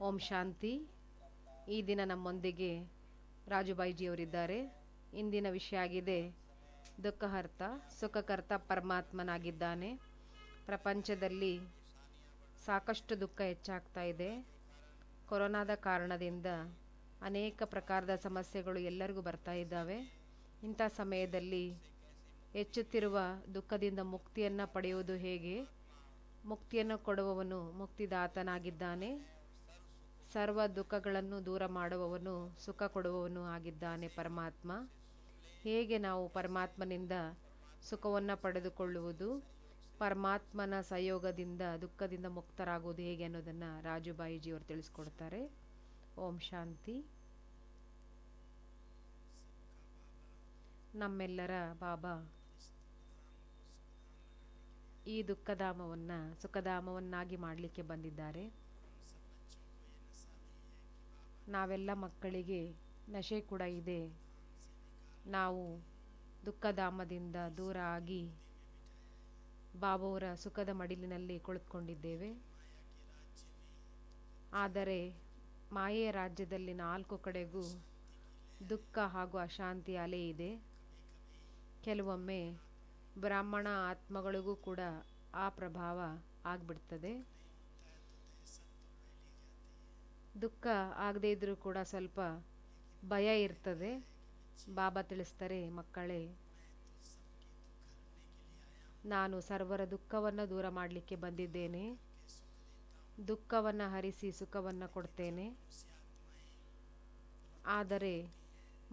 ಓಂ ಶಾಂತಿ. ಈ ದಿನ ನಮ್ಮೊಂದಿಗೆ ರಾಜುಬಾಯಿಜಿಯವರಿದ್ದಾರೆ. ಇಂದಿನ ವಿಷಯ ಆಗಿದೆ ದುಃಖಹರ್ತ ಸುಖಕರ್ತ ಪರಮಾತ್ಮನಾಗಿದ್ದಾನೆ. ಪ್ರಪಂಚದಲ್ಲಿ ಸಾಕಷ್ಟು ದುಃಖ ಹೆಚ್ಚಾಗ್ತಾ ಇದೆ. ಕೊರೋನಾದ ಕಾರಣದಿಂದ ಅನೇಕ ಪ್ರಕಾರದ ಸಮಸ್ಯೆಗಳು ಎಲ್ಲರಿಗೂ ಬರ್ತಾ ಇದ್ದಾವೆ. ಇಂಥ ಸಮಯದಲ್ಲಿ ಹೆಚ್ಚುತ್ತಿರುವ ದುಃಖದಿಂದ ಮುಕ್ತಿಯನ್ನು ಪಡೆಯುವುದು ಹೇಗೆ? ಮುಕ್ತಿಯನ್ನು ಕೊಡುವವನು ಮುಕ್ತಿದಾತನಾಗಿದ್ದಾನೆ. ಸರ್ವ ದುಃಖಗಳನ್ನು ದೂರ ಮಾಡುವವನು ಸುಖ ಕೊಡುವವನು ಆಗಿದ್ದಾನೆ ಪರಮಾತ್ಮ. ಹೇಗೆ ನಾವು ಪರಮಾತ್ಮನಿಂದ ಸುಖವನ್ನು ಪಡೆದುಕೊಳ್ಳುವುದು, ಪರಮಾತ್ಮನ ಸಹಯೋಗದಿಂದ ದುಃಖದಿಂದ ಮುಕ್ತರಾಗುವುದು ಹೇಗೆ ಅನ್ನೋದನ್ನು ರಾಜುಬಾಯಿಜಿಯವರು ತಿಳಿಸ್ಕೊಡ್ತಾರೆ. ಓಂ ಶಾಂತಿ. ನಮ್ಮೆಲ್ಲರ ಬಾಬಾ ಈ ದುಃಖಧಾಮವನ್ನು ಸುಖಧಾಮವನ್ನಾಗಿ ಮಾಡಲಿಕ್ಕೆ ಬಂದಿದ್ದಾರೆ. ನಾವೆಲ್ಲ ಮಕ್ಕಳಿಗೆ ನಶೆ ಕೂಡ ಇದೆ. ನಾವು ದುಃಖಧಾಮದಿಂದ ದೂರ ಆಗಿ ಬಾಬಾವರ ಸುಖದ ಮಡಿಲಿನಲ್ಲಿ ಕುಳಿತುಕೊಂಡಿದ್ದೇವೆ. ಆದರೆ ಮಾಯೆಯ ರಾಜ್ಯದಲ್ಲಿ 4 ಕಡೆಗೂ ದುಃಖ ಹಾಗೂ ಅಶಾಂತಿ ಅಲೆ ಇದೆ. ಕೆಲವೊಮ್ಮೆ ಬ್ರಾಹ್ಮಣ ಆತ್ಮಗಳಿಗೂ ಕೂಡ ಆ ಪ್ರಭಾವ ಆಗಿಬಿಡ್ತದೆ. ದುಃಖ ಆಗದೇ ಇದ್ರೂ ಕೂಡ ಸ್ವಲ್ಪ ಭಯ ಇರ್ತದೆ. ಬಾಬಾ ತಿಳಿಸ್ತಾರೆ, ಮಕ್ಕಳೇ, ನಾನು ಸರ್ವರ ದುಃಖವನ್ನು ದೂರ ಮಾಡಲಿಕ್ಕೆ ಬಂದಿದ್ದೇನೆ. ದುಃಖವನ್ನು ಹರಿಸಿ ಸುಖವನ್ನು ಕೊಡ್ತೇನೆ. ಆದರೆ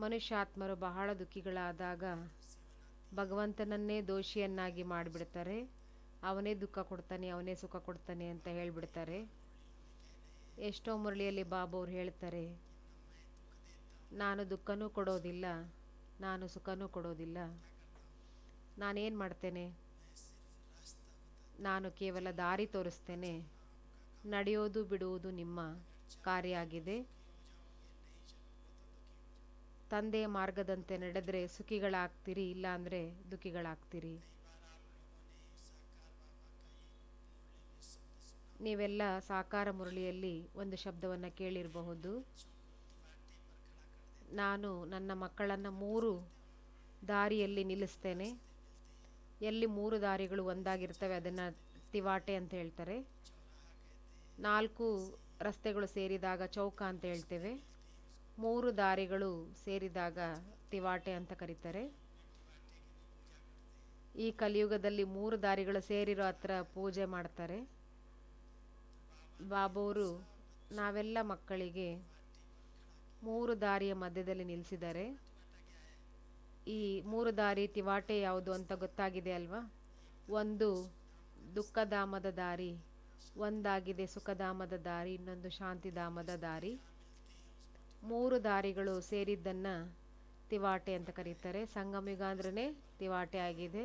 ಮನುಷ್ಯಾತ್ಮರು ಬಹಳ ದುಃಖಿಗಳಾದಾಗ ಭಗವಂತನನ್ನೇ ದೋಷಿಯನ್ನಾಗಿ ಮಾಡಿಬಿಡ್ತಾರೆ. ಅವನೇ ದುಃಖ ಕೊಡ್ತಾನೆ, ಅವನೇ ಸುಖ ಕೊಡ್ತಾನೆ ಅಂತ ಹೇಳಿಬಿಡ್ತಾರೆ. ಎಷ್ಟೋ ಮುರಳಿಯಲ್ಲಿ ಬಾಬಾ ಹೇಳ್ತಾರೆ, ನಾನು ದುಃಖನೂ ಕೊಡೋದಿಲ್ಲ, ನಾನು ಸುಖನೂ ಕೊಡೋದಿಲ್ಲ. ನಾನೇನು ಮಾಡ್ತೇನೆ? ನಾನು ಕೇವಲ ದಾರಿ ತೋರಿಸ್ತೇನೆ. ನಡೆಯೋದು ಬಿಡುವುದು ನಿಮ್ಮ ಕಾರ್ಯ ಆಗಿದೆ. ತಂದೆಯ ಮಾರ್ಗದಂತೆ ನಡೆದರೆ ಸುಖಿಗಳಾಗ್ತೀರಿ, ಇಲ್ಲಾಂದರೆ ದುಃಖಿಗಳಾಗ್ತೀರಿ. ನೀವೆಲ್ಲ ಸಾಕಾರ ಮುರಳಿಯಲ್ಲಿ ಒಂದು ಶಬ್ದವನ್ನು ಕೇಳಿರಬಹುದು. ನಾನು ನನ್ನ ಮಕ್ಕಳನ್ನು 3 ದಾರಿಯಲ್ಲಿ ನಿಲ್ಲಿಸ್ತೇನೆ. ಎಲ್ಲಿ 3 ದಾರಿಗಳು ಒಂದಾಗಿರ್ತವೆ ಅದನ್ನು ತಿವಾಟೆ ಅಂತ ಹೇಳ್ತಾರೆ. 4 ರಸ್ತೆಗಳು ಸೇರಿದಾಗ ಚೌಕ ಅಂತ ಹೇಳ್ತೇವೆ. 3 ದಾರಿಗಳು ಸೇರಿದಾಗ ತಿವಾಟೆ ಅಂತ ಕರೀತಾರೆ. ಈ ಕಲಿಯುಗದಲ್ಲಿ 3 ದಾರಿಗಳು ಸೇರಿರೋ ಹತ್ರ ಪೂಜೆ ಮಾಡ್ತಾರೆ. ಬಾಬೋರು ನಾವೆಲ್ಲ ಮಕ್ಕಳಿಗೆ 3 ದಾರಿಯ ಮಧ್ಯದಲ್ಲಿ ನಿಲ್ಲಿಸಿದ್ದಾರೆ. ಈ 3 ದಾರಿ ತಿವಾಟೆ ಯಾವುದು ಅಂತ ಗೊತ್ತಾಗಿದೆ ಅಲ್ವಾ? ಒಂದು ದುಃಖಧಾಮದ ದಾರಿ, ಒಂದಾಗಿದೆ ಸುಖಧಾಮದ ದಾರಿ, ಇನ್ನೊಂದು ಶಾಂತಿಧಾಮದ ದಾರಿ. 3 ದಾರಿಗಳು ಸೇರಿದ್ದನ್ನು ತಿವಾಟೆ ಅಂತ ಕರೀತಾರೆ. ಸಂಗಮಯುಗ ಅಂದ್ರೇ ತಿವಾಟೆ ಆಗಿದೆ.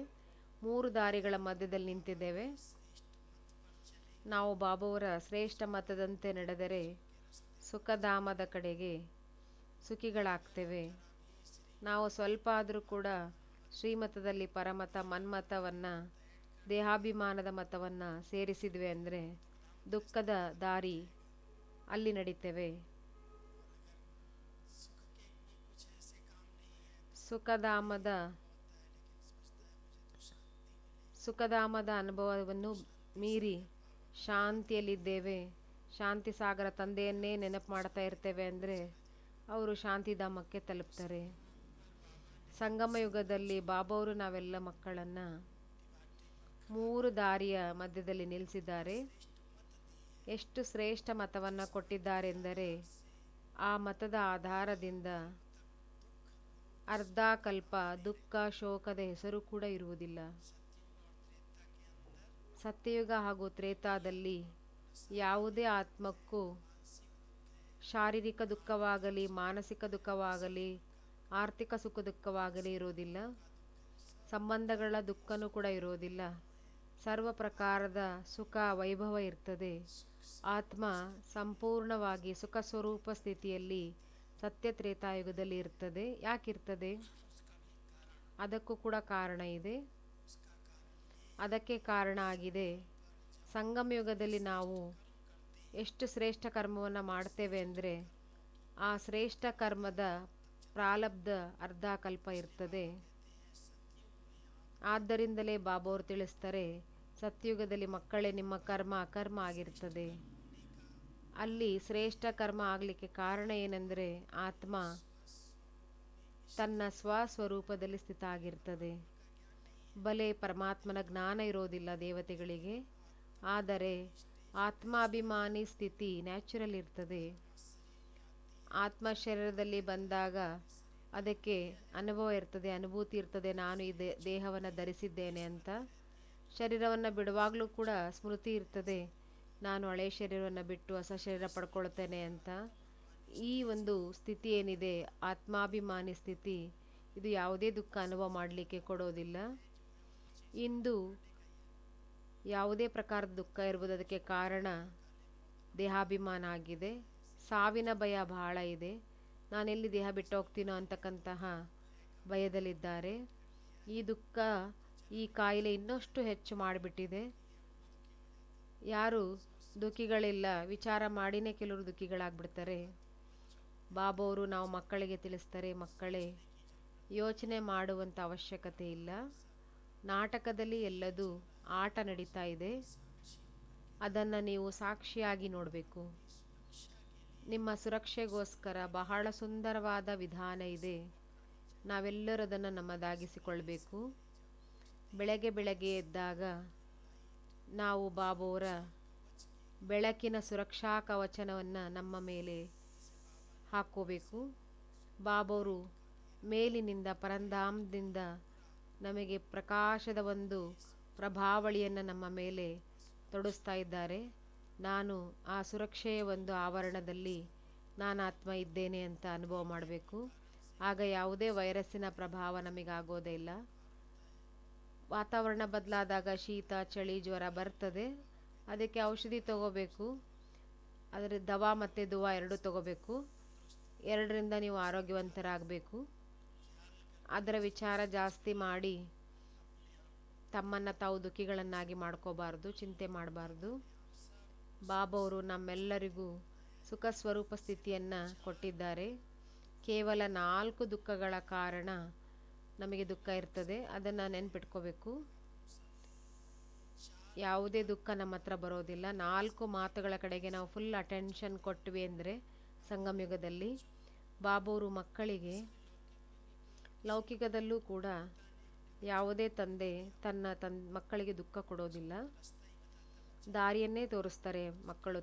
3 ದಾರಿಗಳ ಮಧ್ಯದಲ್ಲಿ ನಿಂತಿದ್ದೇವೆ. ನಾವು ಬಾಬಾವರ ಶ್ರೇಷ್ಠ ಮತದಂತೆ ನಡೆದರೆ ಸುಖಧಾಮದ ಕಡೆಗೆ ಸುಖಿಗಳಾಗ್ತೇವೆ. ನಾವು ಸ್ವಲ್ಪ ಆದರೂ ಕೂಡ ಶ್ರೀಮತದಲ್ಲಿ ಪರಮತ ಮನ್ಮತವನ್ನು, ದೇಹಾಭಿಮಾನದ ಮತವನ್ನು ಸೇರಿಸಿದ್ವಿ ಅಂದರೆ ದುಃಖದ ದಾರಿ ಅಲ್ಲಿ ನಡೀತೇವೆ. ಸುಖಧಾಮದ ಅನುಭವವನ್ನು ಮೀರಿ ಶಾಂತಿಯಲ್ಲಿದ್ದೇವೆ. ಶಾಂತಿ ಸಾಗರ ತಂದೆಯನ್ನೇ ನೆನಪು ಮಾಡ್ತಾ ಇರ್ತೇವೆ ಅಂದರೆ ಅವರು ಶಾಂತಿಧಾಮಕ್ಕೆ ತಲುಪ್ತಾರೆ. ಸಂಗಮ ಯುಗದಲ್ಲಿ ಬಾಬಾವರು ನಾವೆಲ್ಲ ಮಕ್ಕಳನ್ನು 3 ದಾರಿಯ ಮಧ್ಯದಲ್ಲಿ ನಿಲ್ಲಿಸಿದ್ದಾರೆ. ಎಷ್ಟು ಶ್ರೇಷ್ಠ ಮತವನ್ನು ಕೊಟ್ಟಿದ್ದಾರೆಂದರೆ ಆ ಮತದ ಆಧಾರದಿಂದ ಅರ್ಧ ಕಲ್ಪ ದುಃಖ ಶೋಕದ ಹೆಸರು ಕೂಡ ಇರುವುದಿಲ್ಲ. ಸತ್ಯಯುಗ ಹಾಗೂ ತ್ರೇತಾದಲ್ಲಿ ಯಾವುದೇ ಆತ್ಮಕ್ಕೂ ಶಾರೀರಿಕ ದುಃಖವಾಗಲಿ, ಮಾನಸಿಕ ದುಃಖವಾಗಲಿ, ಆರ್ಥಿಕ ಸುಖ ದುಃಖವಾಗಲಿ ಇರೋದಿಲ್ಲ. ಸಂಬಂಧಗಳ ದುಃಖನೂ ಕೂಡ ಇರೋದಿಲ್ಲ. ಸರ್ವ ಪ್ರಕಾರದ ಸುಖ ವೈಭವ ಇರ್ತದೆ. ಆತ್ಮ ಸಂಪೂರ್ಣವಾಗಿ ಸುಖ ಸ್ವರೂಪ ಸ್ಥಿತಿಯಲ್ಲಿ ಸತ್ಯ ತ್ರೇತಾಯುಗದಲ್ಲಿ ಇರ್ತದೆ. ಯಾಕಿರ್ತದೆ? ಅದಕ್ಕೂ ಕೂಡ ಕಾರಣ ಇದೆ. ಅದಕ್ಕೆ ಕಾರಣ ಆಗಿದೆ ಸಂಗಮಯುಗದಲ್ಲಿ ನಾವು ಎಷ್ಟು ಶ್ರೇಷ್ಠ ಕರ್ಮವನ್ನು ಮಾಡ್ತೇವೆ ಅಂದರೆ ಆ ಶ್ರೇಷ್ಠ ಕರ್ಮದ ಪ್ರಾರಬ್ಧ ಅರ್ಧ ಕಲ್ಪ ಇರ್ತದೆ. ಆದ್ದರಿಂದಲೇ ಬಾಬಾವರು ತಿಳಿಸ್ತಾರೆ, ಸತ್ಯುಗದಲ್ಲಿ ಮಕ್ಕಳೇ ನಿಮ್ಮ ಕರ್ಮ ಅಕರ್ಮ ಆಗಿರ್ತದೆ. ಅಲ್ಲಿ ಶ್ರೇಷ್ಠ ಕರ್ಮ ಆಗಲಿಕ್ಕೆ ಕಾರಣ ಏನೆಂದರೆ ಆತ್ಮ ತನ್ನ ಸ್ವಸ್ವರೂಪದಲ್ಲಿ ಸ್ಥಿತ ಆಗಿರ್ತದೆ. ಬಲೆ ಪರಮಾತ್ಮನ ಜ್ಞಾನ ಇರೋದಿಲ್ಲ ದೇವತೆಗಳಿಗೆ, ಆದರೆ ಆತ್ಮಾಭಿಮಾನಿ ಸ್ಥಿತಿ ನ್ಯಾಚುರಲ್ ಇರ್ತದೆ. ಆತ್ಮ ಶರೀರದಲ್ಲಿ ಬಂದಾಗ ಅದಕ್ಕೆ ಅನುಭವ ಇರ್ತದೆ, ಅನುಭೂತಿ ಇರ್ತದೆ, ನಾನು ಈ ದೇಹವನ್ನು ಧರಿಸಿದ್ದೇನೆ ಅಂತ. ಶರೀರವನ್ನು ಬಿಡುವಾಗಲೂ ಕೂಡ ಸ್ಮೃತಿ ಇರ್ತದೆ, ನಾನು ಹಳೆ ಶರೀರವನ್ನು ಬಿಟ್ಟು ಹೊಸ ಶರೀರ ಪಡ್ಕೊಳ್ತೇನೆ ಅಂತ. ಈ ಒಂದು ಸ್ಥಿತಿ ಏನಿದೆ ಆತ್ಮಾಭಿಮಾನಿ ಸ್ಥಿತಿ, ಇದು ಯಾವುದೇ ದುಃಖ ಅನುಭವ ಮಾಡಲಿಕ್ಕೆ ಕೊಡೋದಿಲ್ಲ. ಇಂದು ಯಾವುದೇ ಪ್ರಕಾರದ ದುಃಖ ಇರ್ಬೋದು, ಅದಕ್ಕೆ ಕಾರಣ ದೇಹಾಭಿಮಾನ ಆಗಿದೆ. ಸಾವಿನ ಭಯ ಬಹಳ ಇದೆ, ನಾನೆಲ್ಲಿ ದೇಹ ಬಿಟ್ಟು ಹೋಗ್ತೀನೋ ಅಂತಕ್ಕಂತಹ ಭಯದಲ್ಲಿದ್ದಾರೆ. ಈ ದುಃಖ, ಈ ಕಾಯಿಲೆ ಇನ್ನಷ್ಟು ಹೆಚ್ಚು ಮಾಡಿಬಿಟ್ಟಿದೆ. ಯಾರು ದುಃಖಿಗಳಿಲ್ಲ, ವಿಚಾರ ಮಾಡಿನೇ ಕೆಲವರು ದುಃಖಿಗಳಾಗ್ಬಿಡ್ತಾರೆ. ಬಾಬಾವರು ನಾವು ಮಕ್ಕಳಿಗೆ ತಿಳಿಸ್ತಾರೆ, ಮಕ್ಕಳೇ ಯೋಚನೆ ಮಾಡುವಂಥ ಅವಶ್ಯಕತೆ ಇಲ್ಲ. ನಾಟಕದಲ್ಲಿ ಎಲ್ಲದೂ ಆಟ ನಡೀತಾ ಇದೆ, ಅದನ್ನು ನೀವು ಸಾಕ್ಷಿಯಾಗಿ ನೋಡಬೇಕು. ನಿಮ್ಮ ಸುರಕ್ಷೆಗೋಸ್ಕರ ಬಹಳ ಸುಂದರವಾದ ವಿಧಾನ ಇದೆ, ನಾವೆಲ್ಲರೂ ಅದನ್ನು ನಮ್ಮದಾಗಿಸಿಕೊಳ್ಬೇಕು. ಬೆಳಗ್ಗೆ ಬೆಳಗ್ಗೆ ಎದ್ದಾಗ ನಾವು ಬಾಬಾವರ ಬೆಳಕಿನ ಸುರಕ್ಷಾ ಕವಚವನ್ನು ನಮ್ಮ ಮೇಲೆ ಹಾಕ್ಕೋಬೇಕು. ಬಾಬಾವರು ಮೇಲಿನಿಂದ ಪರಂಧಾಮದಿಂದ ನಮಗೆ ಪ್ರಕಾಶದ ಒಂದು ಪ್ರಭಾವಳಿಯನ್ನು ನಮ್ಮ ಮೇಲೆ ತೊಡಸ್ತಾ ಇದ್ದಾರೆ. ನಾನು ಆ ಸುರಕ್ಷೆಯ ಒಂದು ಆವರಣದಲ್ಲಿ ನಾನಾತ್ಮ ಇದ್ದೇನೆ ಅಂತ ಅನುಭವ ಮಾಡಬೇಕು. ಆಗ ಯಾವುದೇ ವೈರಸ್ಸಿನ ಪ್ರಭಾವ ನಮಗಾಗೋದೇ ಇಲ್ಲ. ವಾತಾವರಣ ಬದಲಾದಾಗ ಶೀತ, ಚಳಿ, ಜ್ವರ ಬರ್ತದೆ, ಅದಕ್ಕೆ ಔಷಧಿ ತಗೋಬೇಕು. ಅದರ ದವಾ ಮತ್ತು ದುವಾ ಎರಡೂ ತಗೋಬೇಕು. ಎರಡರಿಂದ ನೀವು ಆರೋಗ್ಯವಂತರಾಗಬೇಕು. ಅದರ ವಿಚಾರ ಜಾಸ್ತಿ ಮಾಡಿ ತಮ್ಮನ್ನು ತಾವು ದುಃಖಿಗಳನ್ನಾಗಿ ಮಾಡ್ಕೋಬಾರ್ದು, ಚಿಂತೆ ಮಾಡಬಾರ್ದು. ಬಾಬಾವರು ನಮ್ಮೆಲ್ಲರಿಗೂ ಸುಖ ಸ್ವರೂಪ ಸ್ಥಿತಿಯನ್ನು ಕೊಟ್ಟಿದ್ದಾರೆ. ಕೇವಲ 4 ದುಃಖಗಳ ಕಾರಣ ನಮಗೆ ದುಃಖ ಇರ್ತದೆ, ಅದನ್ನು ನೆನ್ಪಿಟ್ಕೋಬೇಕು. ಯಾವುದೇ ದುಃಖ ನಮ್ಮ ಹತ್ರ ಬರೋದಿಲ್ಲ. 4 ಮಾತುಗಳ ಕಡೆಗೆ ನಾವು ಫುಲ್ ಅಟೆನ್ಷನ್ ಕೊಟ್ವಿ ಅಂದರೆ ಸಂಗಮಯುಗದಲ್ಲಿ ಬಾಬಾವರು ಮಕ್ಕಳಿಗೆ, ಲೌಕಿಕದಲ್ಲೂ ಕೂಡ ಯಾವುದೇ ತಂದೆ ತನ್ನ ಮಕ್ಕಳಿಗೆ ದುಃಖ ಕೊಡೋದಿಲ್ಲ, ದಾರಿಯನ್ನೇ ತೋರಿಸ್ತಾರೆ ಮಕ್ಕಳು.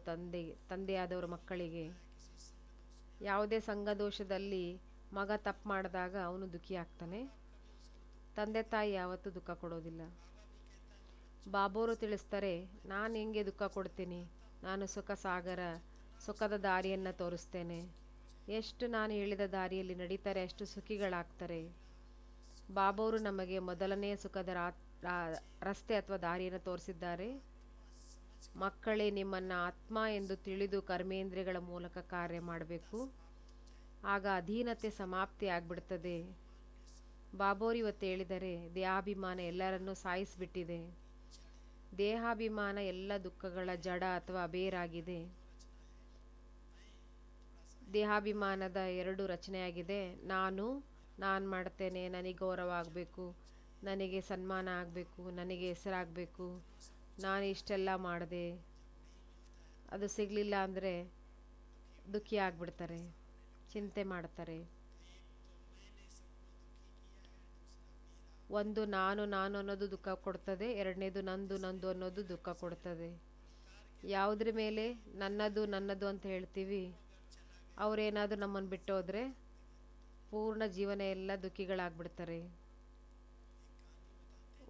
ತಂದೆಯಾದವರು ಮಕ್ಕಳಿಗೆ ಯಾವುದೇ ಸಂಘದೋಷದಲ್ಲಿ ಮಗ ತಪ್ಪು ಮಾಡಿದಾಗ ಅವನು ದುಃಖಿ ಆಗ್ತಾನೆ, ತಂದೆ ತಾಯಿ ಯಾವತ್ತೂ ದುಃಖ ಕೊಡೋದಿಲ್ಲ. ಬಾಬಾವರು ತಿಳಿಸ್ತಾರೆ, ನಾನು ಹೆಂಗೆ ದುಃಖ ಕೊಡ್ತೀನಿ, ನಾನು ಸುಖ ಸಾಗರ, ಸುಖದ ದಾರಿಯನ್ನು ತೋರಿಸ್ತೇನೆ. ಎಷ್ಟು ನಾನು ಹೇಳಿದ ದಾರಿಯಲ್ಲಿ ನಡೀತಾರೆ ಅಷ್ಟು ಸುಖಿಗಳಾಗ್ತಾರೆ. ಬಾಬಾವರು ನಮಗೆ ಮೊದಲನೇ ಸುಖದ ರಸ್ತೆ ಅಥವಾ ದಾರಿಯನ್ನು ತೋರಿಸಿದ್ದಾರೆ. ಮಕ್ಕಳೇ, ನಿಮ್ಮನ್ನು ಆತ್ಮ ಎಂದು ತಿಳಿದು ಕರ್ಮೇಂದ್ರಿಯಗಳ ಮೂಲಕ ಕಾರ್ಯ ಮಾಡಬೇಕು, ಆಗ ಅಧೀನತೆ ಸಮಾಪ್ತಿ ಆಗಿಬಿಡ್ತದೆ. ಬಾಬಾವರು ಇವತ್ತು ಹೇಳಿದರೆ, ದೇಹಾಭಿಮಾನ ಎಲ್ಲರನ್ನೂ ಸಾಯಿಸಿಬಿಟ್ಟಿದೆ. ದೇಹಾಭಿಮಾನ ಎಲ್ಲ ದುಃಖಗಳ ಜಡ ಅಥವಾ ಬೇರಾಗಿದೆ. ದೇಹಾಭಿಮಾನದ 2 ರಚನೆಯಾಗಿದೆ. ನಾನು ಮಾಡ್ತೇನೆ, ನನಗೆ ಗೌರವ ಆಗಬೇಕು, ನನಗೆ ಸನ್ಮಾನ ಆಗಬೇಕು, ನನಗೆ ಹೆಸರಾಗಬೇಕು, ನಾನು ಇಷ್ಟೆಲ್ಲ ಮಾಡಿದೆ, ಅದು ಸಿಗಲಿಲ್ಲ ಅಂದರೆ ದುಃಖಿ ಆಗಿಬಿಡ್ತಾರೆ, ಚಿಂತೆ ಮಾಡ್ತಾರೆ. ಒಂದು ನಾನು ಅನ್ನೋದು ದುಃಖ ಕೊಡ್ತದೆ, ಎರಡನೇದು ನಂದು ಅನ್ನೋದು ದುಃಖ ಕೊಡ್ತದೆ. ಯಾವುದ್ರ ಮೇಲೆ ನನ್ನದು ಅಂತ ಹೇಳ್ತೀವಿ, ಅವರೇನಾದರೂ ನಮ್ಮನ್ನು ಬಿಟ್ಟು ಹೋದರೆ ಪೂರ್ಣ ಜೀವನ ಎಲ್ಲ ದುಃಖಿಗಳಾಗ್ಬಿಡ್ತಾರೆ.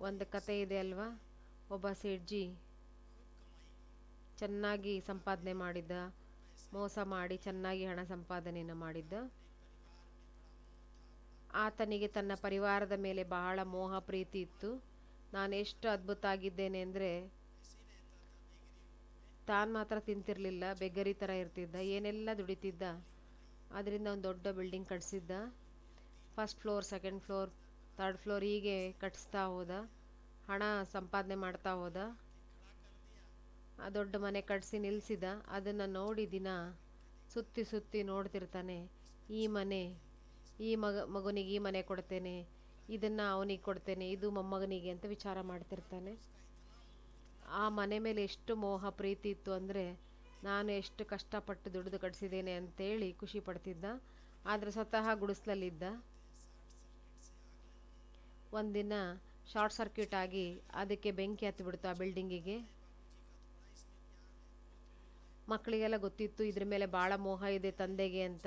ಒಂದು ಕತೆ ಇದೆ ಅಲ್ವಾ, ಒಬ್ಬ ಸೇಠ್ಜಿ ಚೆನ್ನಾಗಿ ಸಂಪಾದನೆ ಮಾಡಿದ್ದ, ಮೋಸ ಮಾಡಿ ಚೆನ್ನಾಗಿ ಹಣ ಸಂಪಾದನೆಯನ್ನು ಮಾಡಿದ್ದ. ಆತನಿಗೆ ತನ್ನ ಪರಿವಾರದ ಮೇಲೆ ಬಹಳ ಮೋಹ ಪ್ರೀತಿ ಇತ್ತು. ನಾನು ಎಷ್ಟು ಅದ್ಭುತ ಆಗಿದ್ದೇನೆ ಅಂದರೆ, ತಾನು ಮಾತ್ರ ತಿಂತಿರಲಿಲ್ಲ, ಬೆಗ್ಗರಿ ಥರ ಇರ್ತಿದ್ದ, ಏನೆಲ್ಲ ದುಡಿತಿದ್ದ. ಅದರಿಂದ ಒಂದು ದೊಡ್ಡ ಬಿಲ್ಡಿಂಗ್ ಕಟ್ಸಿದ್ದ. 1st floor, 2nd floor, 3rd floor ಹೀಗೆ ಕಟ್ಟಿಸ್ತಾ ಹೋದ, ಹಣ ಸಂಪಾದನೆ ಮಾಡ್ತಾ ಹೋದ. ಆ ದೊಡ್ಡ ಮನೆ ಕಟ್ಸಿ ನಿಲ್ಲಿಸಿದ. ಅದನ್ನು ನೋಡಿ ದಿನ ಸುತ್ತಿ ಸುತ್ತಿ ನೋಡ್ತಿರ್ತಾನೆ. ಈ ಮನೆ, ಈ ಮಗನಿಗೆ ಈ ಮನೆ ಕೊಡ್ತೇನೆ, ಇದನ್ನು ಅವನಿಗೆ ಕೊಡ್ತೇನೆ, ಇದು ಮೊಮ್ಮಗನಿಗೆ ಅಂತ ವಿಚಾರ ಮಾಡ್ತಿರ್ತಾನೆ. ಆ ಮನೆ ಮೇಲೆ ಎಷ್ಟು ಮೋಹ ಪ್ರೀತಿ ಇತ್ತು ಅಂದರೆ, ನಾನು ಎಷ್ಟು ಕಷ್ಟಪಟ್ಟು ದುಡಿದು ಕಟ್ಸಿದ್ದೇನೆ ಅಂತೇಳಿ ಖುಷಿ ಪಡ್ತಿದ್ದ. ಆದರೆ ಸ್ವತಃ ಗುಡಿಸ್ಲಲ್ಲಿದ್ದ. ಒಂದಿನ ಶಾರ್ಟ್ ಸರ್ಕ್ಯೂಟ್ ಆಗಿ ಅದಕ್ಕೆ ಬೆಂಕಿ ಹತ್ತಿಬಿಡ್ತು, ಆ ಬಿಲ್ಡಿಂಗಿಗೆ. ಮಕ್ಕಳಿಗೆಲ್ಲ ಗೊತ್ತಿತ್ತು ಇದ್ರ ಮೇಲೆ ಭಾಳ ಮೋಹ ಇದೆ ತಂದೆಗೆ ಅಂತ.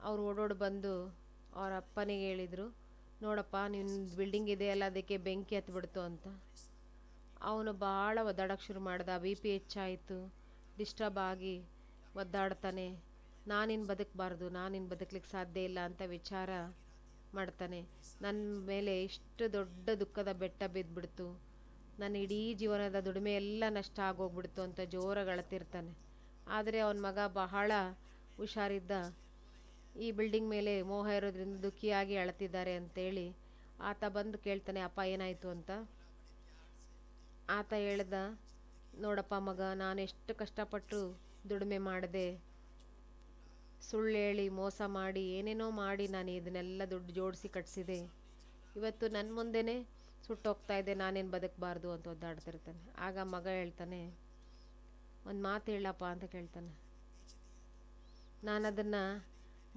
ಅವ್ರು ಓಡೋಡಿ ಬಂದು ಅವ್ರ ಅಪ್ಪನಿಗೆ ಹೇಳಿದರು, ನೋಡಪ್ಪ ನಿನ್ನ ಬಿಲ್ಡಿಂಗ್ ಇದೆಯಲ್ಲ ಅದಕ್ಕೆ ಬೆಂಕಿ ಹತ್ತಿಬಿಡ್ತು ಅಂತ. ಅವನು ಭಾಳ ಒದ್ದಾಡೋಕ್ಕೆ ಶುರು ಮಾಡ್ದ. ಬಿ ಪಿ ಹೆಚ್ಚಾಯಿತು, ಡಿಸ್ಟರ್ಬ್ ಆಗಿ ಒದ್ದಾಡ್ತಾನೆ. ನಾನಿನ್ನು ಬದುಕಬಾರ್ದು, ನಾನಿನ್ನು ಬದುಕಲಿಕ್ಕೆ ಸಾಧ್ಯ ಇಲ್ಲ ಅಂತ ವಿಚಾರ ಮಾಡ್ತಾನೆ. ನನ್ನ ಮೇಲೆ ಇಷ್ಟು ದೊಡ್ಡ ದುಃಖದ ಬೆಟ್ಟ ಬಿದ್ದುಬಿಡ್ತು, ನನ್ನ ಇಡೀ ಜೀವನದ ದುಡಿಮೆ ಎಲ್ಲ ನಷ್ಟ ಆಗೋಗ್ಬಿಡ್ತು ಅಂತ ಜೋರಾಗಿ ಅಳ್ತಿರ್ತಾನೆ. ಆದರೆ ಅವನ ಮಗ ಬಹಳ ಹುಷಾರಿದ್ದ. ಈ ಬಿಲ್ಡಿಂಗ್ ಮೇಲೆ ಮೋಹ ಇರೋದ್ರಿಂದ ದುಃಖಿಯಾಗಿ ಅಳ್ತಿದ್ದಾರೆ ಅಂತೇಳಿ ಆತ ಬಂದು ಕೇಳ್ತಾನೆ, ಅಪ್ಪ ಏನಾಯಿತು ಅಂತ. ಆತ ಹೇಳ್ದ, ನೋಡಪ್ಪ ಮಗ, ನಾನು ಎಷ್ಟು ಕಷ್ಟಪಟ್ಟು ದುಡಿಮೆ ಮಾಡಿದೆ, ಸುಳ್ಳು ಹೇಳಿ ಮೋಸ ಮಾಡಿ ಏನೇನೋ ಮಾಡಿ ನಾನು ಇದನ್ನೆಲ್ಲ ದುಡ್ಡು ಜೋಡಿಸಿ ಕಟ್ಸಿದೆ. ಇವತ್ತು ನನ್ನ ಮುಂದೆನೇ ಸುಟ್ಟೋಗ್ತಾ ಇದೆ, ನಾನೇನು ಬದುಕಬಾರ್ದು ಅಂತ ಒದ್ದಾಡ್ತಿರ್ತಾನೆ. ಆಗ ಮಗ ಹೇಳ್ತಾನೆ, ಒಂದು ಮಾತು ಹೇಳಪ್ಪ ಅಂತ ಕೇಳ್ತಾನೆ. ನಾನು ಅದನ್ನು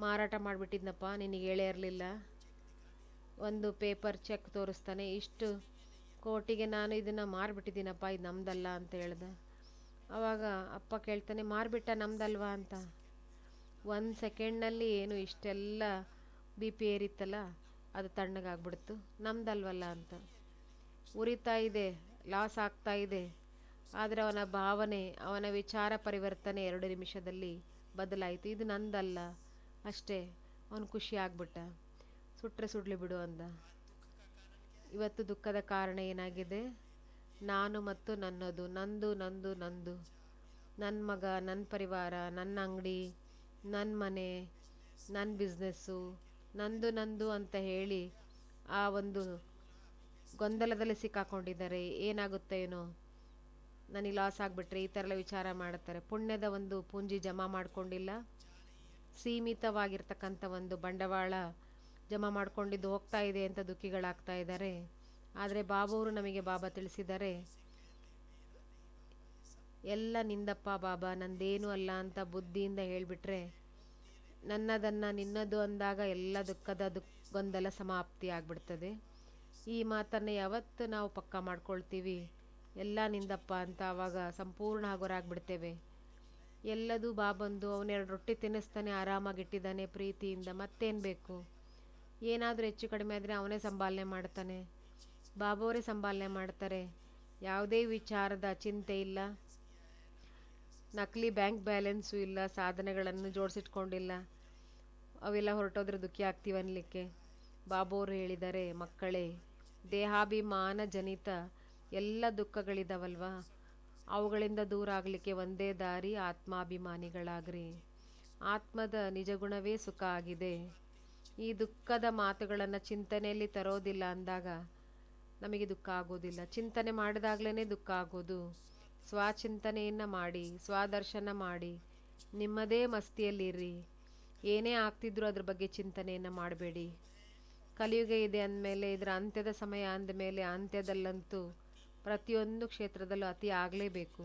ಮಾರಾಟ ಮಾಡಿಬಿಟ್ಟಿದ್ನಪ್ಪ, ನಿನಗೆ ಹೇಳೇ ಇರಲಿಲ್ಲ. ಒಂದು ಪೇಪರ್ ಚೆಕ್ ತೋರಿಸ್ತಾನೆ, ಇಷ್ಟು ಕೋಟಿಗೆ ನಾನು ಇದನ್ನು ಮಾರಿಬಿಟ್ಟಿದ್ದೀನಪ್ಪ, ಇದು ನಮ್ದಲ್ಲ ಅಂತ ಹೇಳ್ದೆ. ಆವಾಗ ಅಪ್ಪ ಕೇಳ್ತಾನೆ, ಮಾರಿಬಿಟ್ಟ ನಮ್ದಲ್ವಾ ಅಂತ. 1 ಸೆಕೆಂಡ್ನಲ್ಲಿ ಏನು ಇಷ್ಟೆಲ್ಲ ಬಿ ಪಿ ಏರಿತ್ತಲ್ಲ, ಅದು ತಣ್ಣಗಾಗ್ಬಿಡ್ತು, ನಮ್ದಲ್ವಲ್ಲ ಅಂತ. ಉರಿತಾ ಇದೆ, ಲಾಸ್ ಆಗ್ತಾ ಇದೆ. ಆದರೆ ಅವನ ಭಾವನೆ, ಅವನ ವಿಚಾರ ಪರಿವರ್ತನೆ 2 ನಿಮಿಷದಲ್ಲಿ ಬದಲಾಯಿತು. ಇದು ನಂದಲ್ಲ ಅಷ್ಟೇ. ಅವನು ಖುಷಿ ಆಗ್ಬಿಟ್ಟ. ಸುಟ್ಟರೆ ಸುಡಲಿ ಬಿಡು ಅಂದ. ಇವತ್ತು ದುಃಖದ ಕಾರಣ ಏನಾಗಿದೆ? ನಾನು ಮತ್ತು ನನ್ನದು, ನಂದು ನಂದು ನಂದು, ನನ್ನ ಮಗ, ನನ್ನ ಪರಿವಾರ, ನನ್ನ ಅಂಗಡಿ, ನನ್ನ ಮನೆ, ನನ್ನ ಬಿಸ್ನೆಸ್ಸು, ನಂದು ನಂದು ಅಂತ ಹೇಳಿ ಆ ಒಂದು ಗೊಂದಲದಲ್ಲಿ ಸಿಕ್ಕಾಕೊಂಡಿದ್ದಾರೆ. ಏನಾಗುತ್ತೆ ಏನೋ, ನನಗೆ ಲಾಸ್ ಆಗಿಬಿಟ್ರೆ ಈ ಥರ ಎಲ್ಲ ವಿಚಾರ ಮಾಡುತ್ತಾರೆ. ಪುಣ್ಯದ ಒಂದು ಪುಂಜಿ ಜಮಾ ಮಾಡಿಕೊಂಡಿಲ್ಲ, ಸೀಮಿತವಾಗಿರ್ತಕ್ಕಂಥ ಒಂದು ಬಂಡವಾಳ ಜಮಾ ಮಾಡ್ಕೊಂಡಿದ್ದು ಹೋಗ್ತಾ ಇದೆ ಅಂತ ದುಃಖಿಗಳಾಗ್ತಾ ಇದ್ದಾರೆ. ಆದರೆ ಬಾಬಾವರು ನಮಗೆ ಬಾಬಾ ತಿಳಿಸಿದ್ದಾರೆ, ಎಲ್ಲ ನಿಂದಪ್ಪ ಬಾಬಾ, ನಂದೇನೂ ಅಲ್ಲ ಅಂತ ಬುದ್ಧಿಯಿಂದ ಹೇಳಿಬಿಟ್ರೆ, ನನ್ನದನ್ನು ನಿನ್ನದು ಅಂದಾಗ ಎಲ್ಲ ದುಃಖದ ಗೊಂದಲ ಸಮಾಪ್ತಿ ಆಗಿಬಿಡ್ತದೆ. ಈ ಮಾತನ್ನು ಯಾವತ್ತು ನಾವು ಪಕ್ಕಾ ಮಾಡ್ಕೊಳ್ತೀವಿ, ಎಲ್ಲ ನಿಂದಪ್ಪ ಅಂತ, ಆವಾಗ ಸಂಪೂರ್ಣ ಹಗುರಾಗ್ಬಿಡ್ತೇವೆ. ಎಲ್ಲದೂ ಬಾಬಂದು, ಅವನೆರಡು ರೊಟ್ಟಿ ತಿನ್ನಿಸ್ತಾನೆ, ಆರಾಮಾಗಿಟ್ಟಿದ್ದಾನೆ ಪ್ರೀತಿಯಿಂದ, ಮತ್ತೇನು ಬೇಕು? ಏನಾದರೂ ಹೆಚ್ಚು ಕಡಿಮೆ ಆದರೆ ಅವನೇ ಸಂಭಾಲನೆ ಮಾಡ್ತಾನೆ, ಬಾಬಾವರೇ ಸಂಭಾಲನೆ ಮಾಡ್ತಾರೆ. ಯಾವುದೇ ವಿಚಾರದ ಚಿಂತೆ ಇಲ್ಲ, ನಕಲಿ ಬ್ಯಾಂಕ್ ಬ್ಯಾಲೆನ್ಸು ಇಲ್ಲ, ಸಾಧನೆಗಳನ್ನು ಜೋಡಿಸಿಟ್ಕೊಂಡಿಲ್ಲ. ಅವೆಲ್ಲ ಹೊರಟೋದ್ರೆ ದುಃಖಿ ಆಗ್ತೀವಿ ಅನ್ಲಿಕ್ಕೆ. ಬಾಬಾವರು ಹೇಳಿದ್ದಾರೆ, ಮಕ್ಕಳೇ, ದೇಹಾಭಿಮಾನ ಜನಿತ ಎಲ್ಲ ದುಃಖಗಳಿದಾವಲ್ವ, ಅವುಗಳಿಂದ ದೂರ ಆಗಲಿಕ್ಕೆ ಒಂದೇ ದಾರಿ, ಆತ್ಮಾಭಿಮಾನಿಗಳಾಗ್ರಿ. ಆತ್ಮದ ನಿಜಗುಣವೇ ಸುಖ ಆಗಿದೆ. ಈ ದುಃಖದ ಮಾತುಗಳನ್ನು ಚಿಂತನೆಯಲ್ಲಿ ತರೋದಿಲ್ಲ ಅಂದಾಗ ನಮಗೆ ದುಃಖ ಆಗೋದಿಲ್ಲ. ಚಿಂತನೆ ಮಾಡಿದಾಗಲೇ ದುಃಖ ಆಗೋದು. ಸ್ವಚಿಂತನೆಯನ್ನು ಮಾಡಿ, ಸ್ವದರ್ಶನ ಮಾಡಿ, ನಿಮ್ಮದೇ ಮಸ್ತಿಯಲ್ಲಿರ್ರಿ. ಏನೇ ಆಗ್ತಿದ್ರೂ ಅದ್ರ ಬಗ್ಗೆ ಚಿಂತನೆಯನ್ನು ಮಾಡಬೇಡಿ. ಕಲಿಯುಗ ಇದೆ ಅಂದಮೇಲೆ, ಇದರ ಅಂತ್ಯದ ಸಮಯ ಅಂದಮೇಲೆ, ಅಂತ್ಯದಲ್ಲಂತೂ ಪ್ರತಿಯೊಂದು ಕ್ಷೇತ್ರದಲ್ಲೂ ಅತಿ ಆಗಲೇಬೇಕು.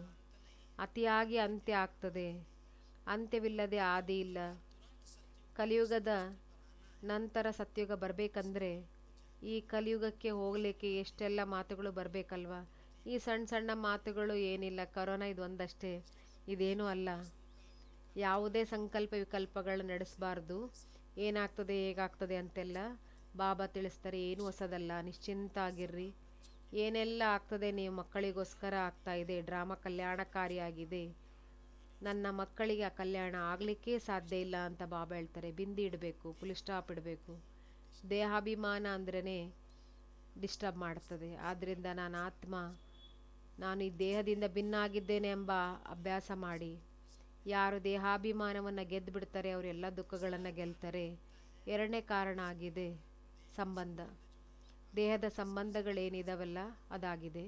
ಅತಿಯಾಗಿ ಅಂತ್ಯ ಆಗ್ತದೆ. ಅಂತ್ಯವಿಲ್ಲದೆ ಆದಿ ಇಲ್ಲ. ಕಲಿಯುಗದ ನಂತರ ಸತ್ಯುಗ ಬರಬೇಕಂದ್ರೆ ಈ ಕಲಿಯುಗಕ್ಕೆ ಹೋಗಲಿಕ್ಕೆ ಎಷ್ಟೆಲ್ಲ ಮಾತುಗಳು ಬರಬೇಕಲ್ವ. ಈ ಸಣ್ಣ ಸಣ್ಣ ಮಾತುಗಳು ಏನಿಲ್ಲ, ಕರೋನಾ ಇದು ಒಂದಷ್ಟೇ, ಇದೇನೂ ಅಲ್ಲ. ಯಾವುದೇ ಸಂಕಲ್ಪ ವಿಕಲ್ಪಗಳು ನಡೆಸಬಾರ್ದು. ಏನಾಗ್ತದೆ ಹೇಗಾಗ್ತದೆ ಅಂತೆಲ್ಲ ಬಾಬಾ ತಿಳಿಸ್ತಾರೆ. ಏನೂ ಹೊಸದಲ್ಲ, ನಿಶ್ಚಿಂತ ಆಗಿರ್ರಿ. ಏನೆಲ್ಲ ಆಗ್ತದೆ ನೀವು ಮಕ್ಕಳಿಗೋಸ್ಕರ ಆಗ್ತಾ ಇದೆ. ಡ್ರಾಮಾ ಕಲ್ಯಾಣಕಾರಿಯಾಗಿದೆ. ನನ್ನ ಮಕ್ಕಳಿಗೆ ಆ ಕಲ್ಯಾಣ ಆಗಲಿಕ್ಕೇ ಸಾಧ್ಯ ಇಲ್ಲ ಅಂತ ಬಾಬಾ ಹೇಳ್ತಾರೆ. ಬಿಂದಿ ಇಡಬೇಕು, ಫುಲ್ ಸ್ಟಾಪ್ ಇಡಬೇಕು. ದೇಹಾಭಿಮಾನ ಅಂದ್ರೇ ಡಿಸ್ಟರ್ಬ್ ಮಾಡ್ತದೆ. ಆದ್ದರಿಂದ ನಾನು ಆತ್ಮ, ನಾನು ಈ ದೇಹದಿಂದ ಭಿನ್ನ ಆಗಿದ್ದೇನೆ ಎಂಬ ಅಭ್ಯಾಸ ಮಾಡಿ. ಯಾರು ದೇಹಾಭಿಮಾನವನ್ನು ಗೆದ್ದು ಬಿಡ್ತಾರೆ ಅವರೆಲ್ಲ ದುಃಖಗಳನ್ನು ಗೆಲ್ತಾರೆ. 2ನೇ ಕಾರಣ ಆಗಿದೆ ಸಂಬಂಧ. ದೇಹದ ಸಂಬಂಧಗಳೇನಿದಾವಲ್ಲ ಅದಾಗಿದೆ.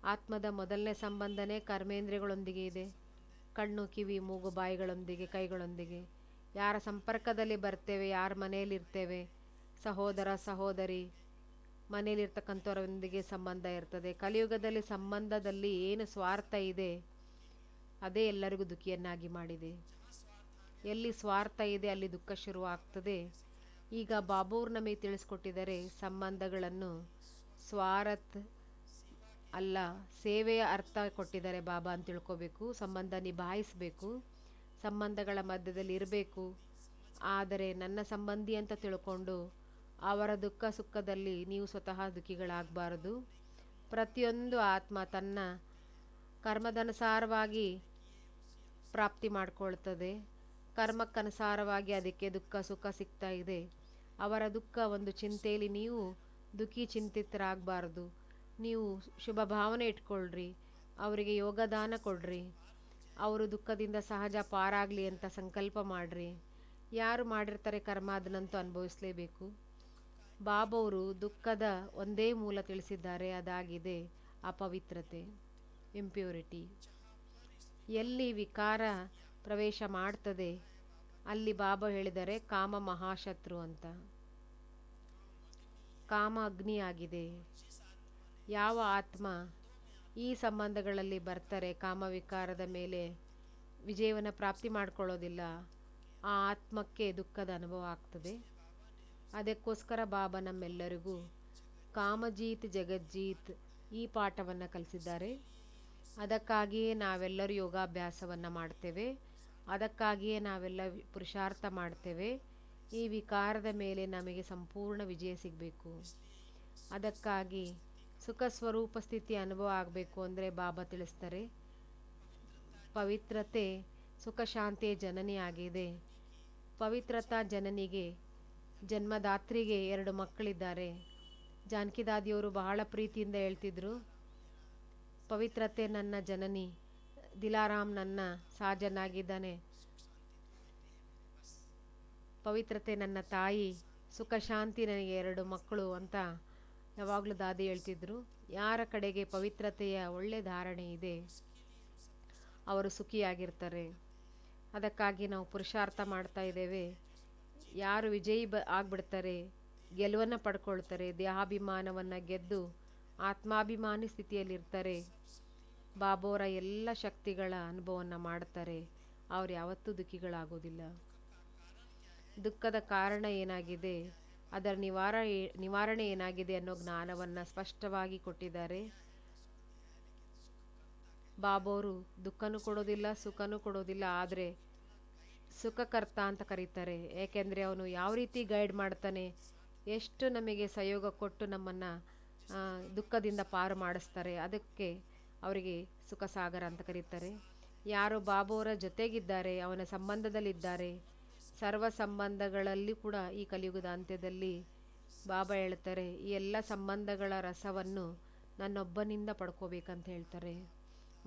ಆತ್ಮದ ಮೊದಲನೇ ಸಂಬಂಧನೇ ಕರ್ಮೇಂದ್ರಿಯಗಳೊಂದಿಗೆ ಇದೆ. ಕಣ್ಣು, ಕಿವಿ, ಮೂಗು, ಬಾಯಿಗಳೊಂದಿಗೆ, ಕೈಗಳೊಂದಿಗೆ. ಯಾರ ಸಂಪರ್ಕದಲ್ಲಿ ಬರ್ತೇವೆ, ಯಾರ ಮನೆಯಲ್ಲಿರ್ತೇವೆ, ಸಹೋದರ ಸಹೋದರಿ ಮನೆಯಲ್ಲಿರ್ತಕ್ಕಂಥವರೊಂದಿಗೆ ಸಂಬಂಧ ಇರ್ತದೆ. ಕಲಿಯುಗದಲ್ಲಿ ಸಂಬಂಧದಲ್ಲಿ ಏನು ಸ್ವಾರ್ಥ ಇದೆ ಅದೇ ಎಲ್ಲರಿಗೂ ದುಃಖಿಯನ್ನಾಗಿ ಮಾಡಿದೆ. ಎಲ್ಲಿ ಸ್ವಾರ್ಥ ಇದೆ ಅಲ್ಲಿ ದುಃಖ ಶುರುವಾಗ್ತದೆ. ಈಗ ಬಾಬೂರ್ ನಮಗೆ ತಿಳಿಸ್ಕೊಟ್ಟಿದ್ದಾರೆ, ಸಂಬಂಧಗಳನ್ನು ಸ್ವಾರ್ಥ ಅಲ್ಲ ಸೇವೆಯ ಅರ್ಥ ಕೊಟ್ಟಿದ್ದಾರೆ ಬಾಬಾ ಅಂತ ತಿಳ್ಕೊಬೇಕು. ಸಂಬಂಧ ನಿಭಾಯಿಸಬೇಕು, ಸಂಬಂಧಗಳ ಮಧ್ಯದಲ್ಲಿ ಇರಬೇಕು. ಆದರೆ ನನ್ನ ಸಂಬಂಧಿ ಅಂತ ತಿಳ್ಕೊಂಡು ಅವರ ದುಃಖ ಸುಖದಲ್ಲಿ ನೀವು ಸ್ವತಃ ದುಃಖಿಗಳಾಗಬಾರದು. ಪ್ರತಿಯೊಂದು ಆತ್ಮ ತನ್ನ ಕರ್ಮದನುಸಾರವಾಗಿ ಪ್ರಾಪ್ತಿ ಮಾಡ್ಕೊಳ್ತದೆ. ಕರ್ಮಕ್ಕನುಸಾರವಾಗಿ ಅದಕ್ಕೆ ದುಃಖ ಸುಖ ಸಿಗ್ತಾ ಇದೆ. ಅವರ ದುಃಖ ಒಂದು ಚಿಂತೆಯಲ್ಲಿ ನೀವು ದುಃಖಿ ಚಿಂತಿತರಾಗಬಾರ್ದು. ನೀವು ಶುಭ ಭಾವನೆ ಇಟ್ಕೊಳ್ರಿ, ಅವರಿಗೆ ಯೋಗದಾನ ಕೊಡ್ರಿ, ಅವರು ದುಃಖದಿಂದ ಸಹಜ ಪಾರಾಗಲಿ ಅಂತ ಸಂಕಲ್ಪ ಮಾಡ್ರಿ. ಯಾರು ಮಾಡಿರ್ತಾರೆ ಕರ್ಮ ಅದನ್ನಂತೂ ಅನುಭವಿಸಲೇಬೇಕು. ಬಾಬವರು ದುಃಖದ ಒಂದೇ ಮೂಲ ತಿಳಿಸಿದ್ದಾರೆ, ಅದಾಗಿದೆ ಅಪವಿತ್ರತೆ, ಇಂಪ್ಯೂರಿಟಿ. ಎಲ್ಲಿ ವಿಕಾರ ಪ್ರವೇಶ ಮಾಡ್ತದೆ ಅಲ್ಲಿ ಬಾಬಾ ಹೇಳಿದರೆ ಕಾಮ ಮಹಾಶತ್ರು ಅಂತ. ಕಾಮ ಅಗ್ನಿಯಾಗಿದೆ. ಯಾವ ಆತ್ಮ ಈ ಸಂಬಂಧಗಳಲ್ಲಿ ಬರ್ತಾರೆ, ಕಾಮವಿಕಾರದ ಮೇಲೆ ವಿಜಯವನ್ನು ಪ್ರಾಪ್ತಿ ಮಾಡ್ಕೊಳ್ಳೋದಿಲ್ಲ, ಆ ಆತ್ಮಕ್ಕೆ ದುಃಖದ ಅನುಭವ ಆಗ್ತದೆ. ಅದಕ್ಕೋಸ್ಕರ ಬಾಬಾ ನಮ್ಮೆಲ್ಲರಿಗೂ ಕಾಮಜೀತ್ ಜಗಜ್ಜೀತ್ ಈ ಪಾಠವನ್ನು ಕಲಿಸಿದ್ದಾರೆ. ಅದಕ್ಕಾಗಿಯೇ ನಾವೆಲ್ಲರೂ ಯೋಗಾಭ್ಯಾಸವನ್ನು ಮಾಡ್ತೇವೆ, ಅದಕ್ಕಾಗಿಯೇ ನಾವೆಲ್ಲ ಪುರುಷಾರ್ಥ ಮಾಡ್ತೇವೆ. ಈ ವಿಕಾರದ ಮೇಲೆ ನಮಗೆ ಸಂಪೂರ್ಣ ವಿಜಯ ಸಿಗಬೇಕು. ಅದಕ್ಕಾಗಿ ಸುಖ ಸ್ವರೂಪ ಸ್ಥಿತಿ ಅನುಭವ ಆಗಬೇಕು ಅಂದರೆ ಬಾಬಾ ತಿಳಿಸ್ತಾರೆ, ಪವಿತ್ರತೆ ಸುಖ ಶಾಂತಿಯ ಜನನಿ ಆಗಿದೆ. ಪವಿತ್ರತಾ ಜನನಿಗೆ, ಜನ್ಮದಾತ್ರಿಗೆ 2 ಮಕ್ಕಳಿದ್ದಾರೆ. ಜಾನಕಿ ದಾದಿಯವರು ಬಹಳ ಪ್ರೀತಿಯಿಂದ ಹೇಳ್ತಿದ್ರು, ಪವಿತ್ರತೆ ನನ್ನ ಜನನಿ, ದಿಲಾರಾಮ್ ನನ್ನ ಸಾಜನಾಗಿದ್ದಾನೆ, ಪವಿತ್ರತೆ ನನ್ನ ತಾಯಿ, ಸುಖ ಶಾಂತಿ ನನಗೆ 2 ಮಕ್ಕಳು ಅಂತ ಯಾವಾಗಲೂ ದಾದಿ ಹೇಳ್ತಿದ್ರು. ಯಾರ ಕಡೆಗೆ ಪವಿತ್ರತೆಯ ಒಳ್ಳೆ ಧಾರಣೆ ಇದೆ ಅವರು ಸುಖಿಯಾಗಿರ್ತಾರೆ. ಅದಕ್ಕಾಗಿ ನಾವು ಪುರುಷಾರ್ಥ ಮಾಡ್ತಾ ಇದ್ದೇವೆ. ಯಾರು ವಿಜಯಿ ಆಗ್ಬಿಡ್ತಾರೆ, ಗೆಲುವನ್ನು ಪಡ್ಕೊಳ್ತಾರೆ, ದೇಹಾಭಿಮಾನವನ್ನು ಗೆದ್ದು ಆತ್ಮಾಭಿಮಾನಿ ಸ್ಥಿತಿಯಲ್ಲಿರ್ತಾರೆ, ಬಾಬೋರ ಎಲ್ಲ ಶಕ್ತಿಗಳ ಅನುಭವವನ್ನು ಮಾಡ್ತಾರೆ, ಅವ್ರು ಯಾವತ್ತೂ ದುಃಖಿಗಳಾಗೋದಿಲ್ಲ. ದುಃಖದ ಕಾರಣ ಏನಾಗಿದೆ, ಅದರ ನಿವಾರಣೆ ಏನಾಗಿದೆ ಅನ್ನೋ ಜ್ಞಾನವನ್ನು ಸ್ಪಷ್ಟವಾಗಿ ಕೊಟ್ಟಿದ್ದಾರೆ. ಬಾಬೋರು ದುಃಖನೂ ಕೊಡೋದಿಲ್ಲ, ಸುಖನೂ ಕೊಡೋದಿಲ್ಲ, ಆದರೆ ಸುಖಕರ್ತ ಅಂತ ಕರೀತಾರೆ. ಏಕೆಂದರೆ ಅವನು ಯಾವ ರೀತಿ ಗೈಡ್ ಮಾಡ್ತಾನೆ, ಎಷ್ಟು ನಮಗೆ ಸಹಯೋಗ ಕೊಟ್ಟು ನಮ್ಮನ್ನು ದುಃಖದಿಂದ ಪಾರು ಮಾಡಿಸ್ತಾರೆ, ಅದಕ್ಕೆ ಅವರಿಗೆ ಸುಖ ಸಾಗರ ಅಂತ ಕರೀತಾರೆ. ಯಾರು ಬಾಬೋರ ಜೊತೆಗಿದ್ದಾರೆ, ಅವನ ಸಂಬಂಧದಲ್ಲಿದ್ದಾರೆ, ಸರ್ವ ಸಂಬಂಧಗಳಲ್ಲಿ ಕೂಡ ಈ ಕಲಿಯುಗದ ಅಂತ್ಯದಲ್ಲಿ ಬಾಬಾ ಹೇಳ್ತಾರೆ, ಈ ಎಲ್ಲ ಸಂಬಂಧಗಳ ರಸವನ್ನು ನನ್ನೊಬ್ಬನಿಂದ ಪಡ್ಕೋಬೇಕಂತ ಹೇಳ್ತಾರೆ.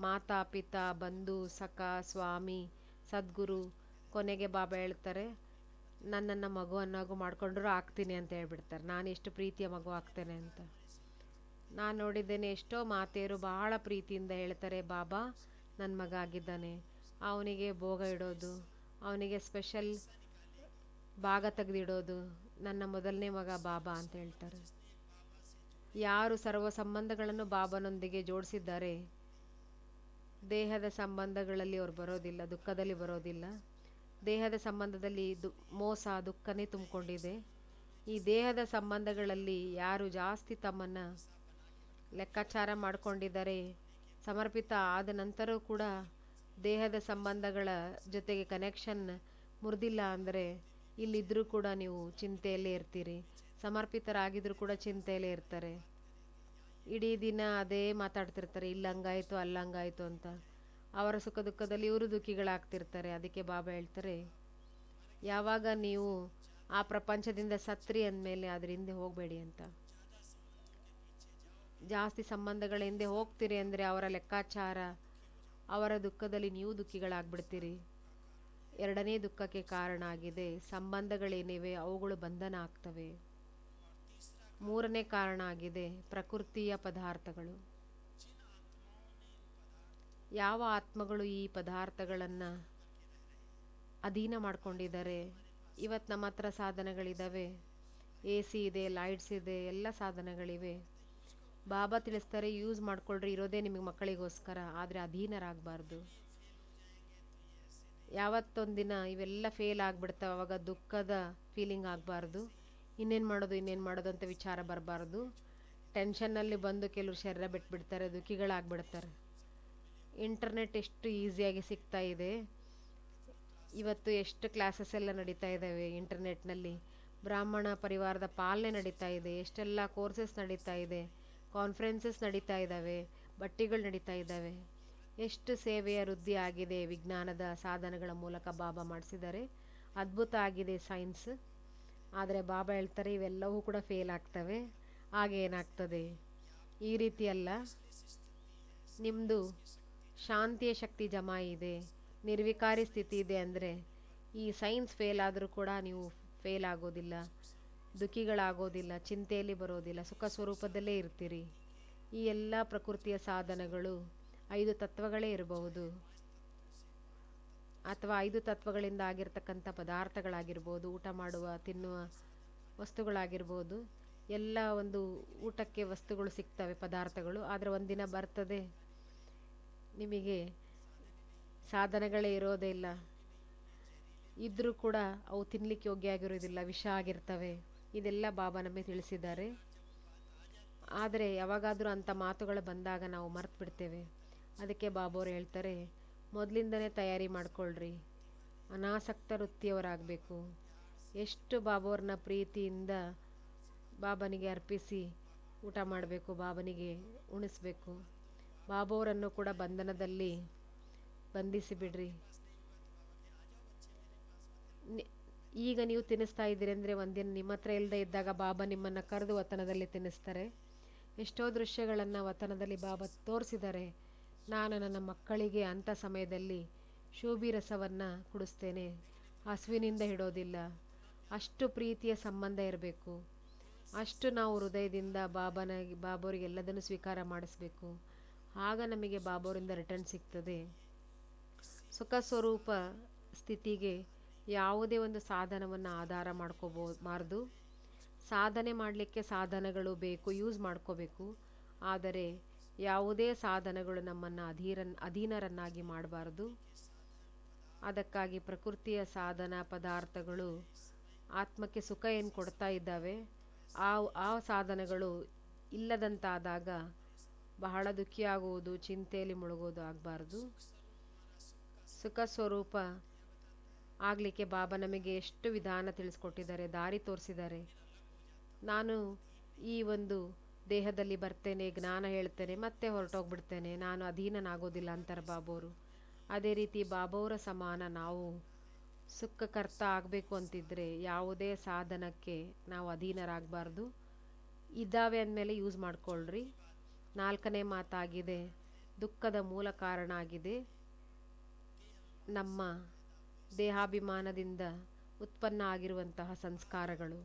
ಮಾತಾ ಪಿತಾ ಬಂಧು ಸಖ ಸ್ವಾಮಿ ಸದ್ಗುರು, ಕೊನೆಗೆ ಬಾಬಾ ಹೇಳ್ತಾರೆ, ನನ್ನನ್ನು ಮಗುವನ್ನಾಗೂ ಮಾಡ್ಕೊಂಡ್ರೂ ಆಗ್ತೀನಿ ಅಂತ ಹೇಳ್ಬಿಡ್ತಾರೆ. ನಾನು ಎಷ್ಟು ಪ್ರೀತಿಯ ಮಗು ಆಗ್ತೇನೆ ಅಂತ. ನಾನು ನೋಡಿದ್ದೇನೆ, ಎಷ್ಟೋ ಮಾತೆಯರು ಬಹಳ ಪ್ರೀತಿಯಿಂದ ಹೇಳ್ತಾರೆ, ಬಾಬಾ ನನ್ನ ಮಗ ಆಗಿದ್ದಾನೆ, ಅವನಿಗೆ ಭೋಗ ಇಡೋದು, ಅವನಿಗೆ ಸ್ಪೆಷಲ್ ಭಾಗ ತೆಗೆದಿಡೋದು, ನನ್ನ ಮೊದಲನೇ ಮಗ ಬಾಬಾ ಅಂತ ಹೇಳ್ತಾರೆ. ಯಾರು ಸರ್ವ ಸಂಬಂಧಗಳನ್ನು ಬಾಬನೊಂದಿಗೆ ಜೋಡಿಸಿದ್ದಾರೆ, ದೇಹದ ಸಂಬಂಧಗಳಲ್ಲಿ ಅವ್ರು ಬರೋದಿಲ್ಲ, ದುಃಖದಲ್ಲಿ ಬರೋದಿಲ್ಲ. ದೇಹದ ಸಂಬಂಧದಲ್ಲಿ ಮೋಸ ದುಃಖನೇ ತುಂಬಿಕೊಂಡಿದೆ. ಈ ದೇಹದ ಸಂಬಂಧಗಳಲ್ಲಿ ಯಾರು ಜಾಸ್ತಿ ತಮ್ಮನ್ನು ಲೆಕ್ಕಾಚಾರ ಮಾಡಿಕೊಂಡಿದ್ದಾರೆ, ಸಮರ್ಪಿತ ಆದ ನಂತರವೂ ಕೂಡ ದೇಹದ ಸಂಬಂಧಗಳ ಜೊತೆಗೆ ಕನೆಕ್ಷನ್ ಮುರಿದಿಲ್ಲ ಅಂದರೆ ಇಲ್ಲಿದ್ದರೂ ಕೂಡ ನೀವು ಚಿಂತೆಯಲ್ಲೇ ಇರ್ತೀರಿ. ಸಮರ್ಪಿತರಾಗಿದ್ದರೂ ಕೂಡ ಚಿಂತೆಯಲ್ಲೇ ಇರ್ತಾರೆ. ಇಡೀ ದಿನ ಅದೇ ಮಾತಾಡ್ತಿರ್ತಾರೆ, ಇಲ್ಲಂಗಾಯಿತು ಅಲ್ಲಂಗಾಯಿತು ಅಂತ. ಅವರ ಸುಖ ದುಃಖದಲ್ಲಿ ಇವರು ದುಃಖಿಗಳಾಗ್ತಿರ್ತಾರೆ. ಅದಕ್ಕೆ ಬಾಬಾ ಹೇಳ್ತಾರೆ, ಯಾವಾಗ ನೀವು ಆ ಪ್ರಪಂಚದಿಂದ ಸತ್ರಿ ಅಂದಮೇಲೆ ಅದ್ರ ಹಿಂದೆ ಹೋಗಬೇಡಿ ಅಂತ. ಜಾಸ್ತಿ ಸಂಬಂಧಗಳ ಹಿಂದೆ ಹೋಗ್ತೀರಿ ಅಂದರೆ ಅವರ ಲೆಕ್ಕಾಚಾರ, ಅವರ ದುಃಖದಲ್ಲಿ ನೀವು ದುಃಖಿಗಳಾಗ್ಬಿಡ್ತೀರಿ. 2ನೇ ದುಃಖಕ್ಕೆ ಕಾರಣ ಆಗಿದೆ ಸಂಬಂಧಗಳೇನಿವೆ ಅವುಗಳು ಬಂಧನ ಆಗ್ತವೆ. 3ನೇ ಕಾರಣ ಆಗಿದೆ ಪ್ರಕೃತಿಯ ಪದಾರ್ಥಗಳು. ಯಾವ ಆತ್ಮಗಳು ಈ ಪದಾರ್ಥಗಳನ್ನು ಅಧೀನ ಮಾಡ್ಕೊಂಡಿದ್ದಾರೆ. ಇವತ್ತು ನಮ್ಮ ಹತ್ರ ಸಾಧನಗಳಿದ್ದಾವೆ, ಎ ಸಿ ಇದೆ, ಲೈಟ್ಸ್ ಇದೆ, ಎಲ್ಲ ಸಾಧನಗಳಿವೆ. ಬಾಬಾ ತಿಳಿಸ್ತಾರೆ, ಯೂಸ್ ಮಾಡ್ಕೊಳ್ರಿ, ಇರೋದೇ ನಿಮಗೆ ಮಕ್ಕಳಿಗೋಸ್ಕರ, ಆದರೆ ಅಧೀನರಾಗಬಾರ್ದು. ಯಾವತ್ತೊಂದಿನ ಇವೆಲ್ಲ ಫೇಲ್ ಆಗಿಬಿಡ್ತಾವೆ, ಅವಾಗ ದುಃಖದ ಫೀಲಿಂಗ್ ಆಗಬಾರ್ದು. ಇನ್ನೇನು ಮಾಡೋದು ಅಂತ ವಿಚಾರ ಬರಬಾರ್ದು. ಟೆನ್ಷನ್ನಲ್ಲಿ ಬಂದು ಕೆಲವರು ಶರೀರ ಬಿಟ್ಬಿಡ್ತಾರೆ, ದುಃಖಿಗಳಾಗ್ಬಿಡ್ತಾರೆ. ಇಂಟರ್ನೆಟ್ ಎಷ್ಟು ಈಸಿಯಾಗಿ ಸಿಗ್ತಾ ಇದೆ. ಇವತ್ತು ಎಷ್ಟು ಕ್ಲಾಸಸ್ ಎಲ್ಲ ನಡೀತಾ ಇದ್ದಾವೆ ಇಂಟರ್ನೆಟ್ನಲ್ಲಿ. ಬ್ರಾಹ್ಮಣ ಪರಿವಾರದ ಪಾಲನೆ ನಡೀತಾ ಇದೆ, ಎಷ್ಟೆಲ್ಲ ಕೋರ್ಸಸ್ ನಡೀತಾ ಇದೆ, ಕಾನ್ಫರೆನ್ಸಸ್ ನಡೀತಾ ಇದ್ದಾವೆ, ಬಟ್ಟೆಗಳು ನಡೀತಾ ಇದ್ದಾವೆ. ಎಷ್ಟು ಸೇವೆಯ ವೃದ್ಧಿ ಆಗಿದೆ ವಿಜ್ಞಾನದ ಸಾಧನಗಳ ಮೂಲಕ ಬಾಬಾ ಮಾಡಿಸಿದ್ದಾರೆ. ಅದ್ಭುತ ಆಗಿದೆ ಸೈನ್ಸ್. ಆದರೆ ಬಾಬಾ ಹೇಳ್ತಾರೆ ಇವೆಲ್ಲವೂ ಕೂಡ ಫೇಲ್ ಆಗ್ತವೆ. ಹಾಗೆ ಏನಾಗ್ತದೆ? ಈ ರೀತಿ ಅಲ್ಲ, ನಿಮ್ಮದು ಶಾಂತಿಯ ಶಕ್ತಿ ಜಮಾ ಇದೆ, ನಿರ್ವಿಕಾರಿ ಸ್ಥಿತಿ ಇದೆ ಅಂದರೆ ಈ ಸೈನ್ಸ್ ಫೇಲ್ ಆದರೂ ಕೂಡ ನೀವು ಫೇಲ್ ಆಗೋದಿಲ್ಲ, ದುಃಖಿಗಳಾಗೋದಿಲ್ಲ, ಚಿಂತೆಯಲ್ಲಿ ಬರೋದಿಲ್ಲ, ಸುಖ ಸ್ವರೂಪದಲ್ಲೇ ಇರ್ತೀರಿ. ಈ ಎಲ್ಲ ಪ್ರಕೃತಿಯ ಸಾಧನಗಳು 5 ತತ್ವಗಳೇ ಇರಬಹುದು, ಅಥವಾ 5 ತತ್ವಗಳಿಂದ ಆಗಿರ್ತಕ್ಕಂಥ ಪದಾರ್ಥಗಳಾಗಿರ್ಬೋದು, ಊಟ ಮಾಡುವ ತಿನ್ನುವ ವಸ್ತುಗಳಾಗಿರ್ಬೋದು. ಎಲ್ಲ ಒಂದು ಊಟಕ್ಕೆ ವಸ್ತುಗಳು ಸಿಗ್ತವೆ, ಪದಾರ್ಥಗಳು. ಆದರೆ ಒಂದಿನ ಬರ್ತದೆ ನಿಮಗೆ ಸಾಧನಗಳೇ ಇರೋದೇ ಇಲ್ಲ, ಇದ್ದರೂ ಕೂಡ ಅವು ತಿನ್ನಲಿಕ್ಕೆ ಯೋಗ್ಯ ಆಗಿರೋದಿಲ್ಲ, ವಿಷ ಆಗಿರ್ತವೆ. ಇದೆಲ್ಲ ಬಾಬಾ ನಮಗೆ ತಿಳಿಸಿದ್ದಾರೆ. ಆದರೆ ಯಾವಾಗಾದರೂ ಅಂಥ ಮಾತುಗಳು ಬಂದಾಗ ನಾವು ಮರ್ತು ಬಿಡ್ತೇವೆ. ಅದಕ್ಕೆ ಬಾಬೋರು ಹೇಳ್ತಾರೆ, ಮೊದಲಿಂದನೇ ತಯಾರಿ ಮಾಡ್ಕೊಳ್ರಿ, ಅನಾಸಕ್ತ ವೃತ್ತಿಯವರಾಗಬೇಕು. ಎಷ್ಟು ಬಾಬೋರನ್ನ ಪ್ರೀತಿಯಿಂದ ಬಾಬನಿಗೆ ಅರ್ಪಿಸಿ ಊಟ ಮಾಡಬೇಕು, ಬಾಬನಿಗೆ ಉಣಿಸ್ಬೇಕು. ಬಾಬೋರನ್ನು ಕೂಡ ಬಂಧನದಲ್ಲಿ ಬಂಧಿಸಿ ಬಿಡ್ರಿ. ಈಗ ನೀವು ತಿನ್ನಿಸ್ತಾ ಇದ್ದೀರಿ ಅಂದರೆ ಒಂದಿನ ನಿಮ್ಮ ಹತ್ರ ಇಲ್ಲದೆ ಇದ್ದಾಗ ಬಾಬಾ ನಿಮ್ಮನ್ನು ಕರೆದು ವತನದಲ್ಲಿ ತಿನ್ನಿಸ್ತಾರೆ. ಎಷ್ಟೋ ದೃಶ್ಯಗಳನ್ನು ವತನದಲ್ಲಿ ಬಾಬಾ ತೋರಿಸಿದ್ದಾರೆ. ನಾನು ನನ್ನ ಮಕ್ಕಳಿಗೆ ಅಂಥ ಸಮಯದಲ್ಲಿ ಶೋಭಿ ರಸವನ್ನು ಕುಡಿಸ್ತೇನೆ, ಹಸುವಿನಿಂದ ಹಿಡೋದಿಲ್ಲ. ಅಷ್ಟು ಪ್ರೀತಿಯ ಸಂಬಂಧ ಇರಬೇಕು. ಅಷ್ಟು ನಾವು ಹೃದಯದಿಂದ ಬಾಬೋರಿಗೆ ಎಲ್ಲದನ್ನು ಸ್ವೀಕಾರ ಮಾಡಿಸ್ಬೇಕು. ಆಗ ನಮಗೆ ಬಾಬೋರಿಂದ ರಿಟರ್ನ್ ಸಿಗ್ತದೆ. ಸುಖ ಸ್ವರೂಪ ಸ್ಥಿತಿಗೆ ಯಾವುದೇ ಒಂದು ಸಾಧನವನ್ನು ಆಧಾರ ಮಾಡ್ಕೋಬಾರ್ದು. ಸಾಧನೆ ಮಾಡಲಿಕ್ಕೆ ಸಾಧನಗಳು ಬೇಕು, ಯೂಸ್ ಮಾಡ್ಕೋಬೇಕು. ಆದರೆ ಯಾವುದೇ ಸಾಧನಗಳು ನಮ್ಮನ್ನು ಅಧೀನರನ್ನಾಗಿ ಮಾಡಬಾರ್ದು. ಅದಕ್ಕಾಗಿ ಪ್ರಕೃತಿಯ ಸಾಧನ ಪದಾರ್ಥಗಳು ಆತ್ಮಕ್ಕೆ ಸುಖ ಏನು ಕೊಡ್ತಾ ಇದ್ದಾವೆ, ಆ ಸಾಧನಗಳು ಇಲ್ಲದಂತಾದಾಗ ಬಹಳ ದುಃಖಿಯಾಗುವುದು, ಚಿಂತೆಯಲ್ಲಿ ಮುಳುಗೋದು ಆಗಬಾರ್ದು. ಸುಖ ಸ್ವರೂಪ ಆಗಲಿಕ್ಕೆ ಬಾಬಾ ನಮಗೆ ಎಷ್ಟು ವಿಧಾನ ತಿಳಿಸ್ಕೊಟ್ಟಿದ್ದಾರೆ, ದಾರಿ ತೋರಿಸಿದ್ದಾರೆ. ನಾನು ಈ ಒಂದು ದೇಹದಲ್ಲಿ ಬರ್ತೇನೆ, ಜ್ಞಾನ ಹೇಳ್ತೇನೆ, ಮತ್ತೆ ಹೊರಟೋಗ್ಬಿಡ್ತೇನೆ, ನಾನು ಅಧೀನನಾಗೋದಿಲ್ಲ ಅಂತಾರೆ ಬಾಬೋರು. ಅದೇ ರೀತಿ ಬಾಬೋರ ಸಮಾನ ನಾವು ಸುಖಕರ್ತ ಆಗಬೇಕು ಅಂತಿದ್ರೆ ಯಾವುದೇ ಸಾಧನಕ್ಕೆ ನಾವು ಅಧೀನರಾಗಬಾರ್ದು. ಇದ್ದಾವೆ ಅಂದಮೇಲೆ ಯೂಸ್ ಮಾಡ್ಕೊಳ್ರಿ. 4ನೇ ಮಾತಾಗಿದೆ, ದುಃಖದ ಮೂಲ ಕಾರಣ ಆಗಿದೆ ನಮ್ಮ ದೇಹಾಭಿಮಾನದಿಂದ ಉತ್ಪನ್ನ ಆಗಿರುವಂತಹ ಸಂಸ್ಕಾರಗಳು.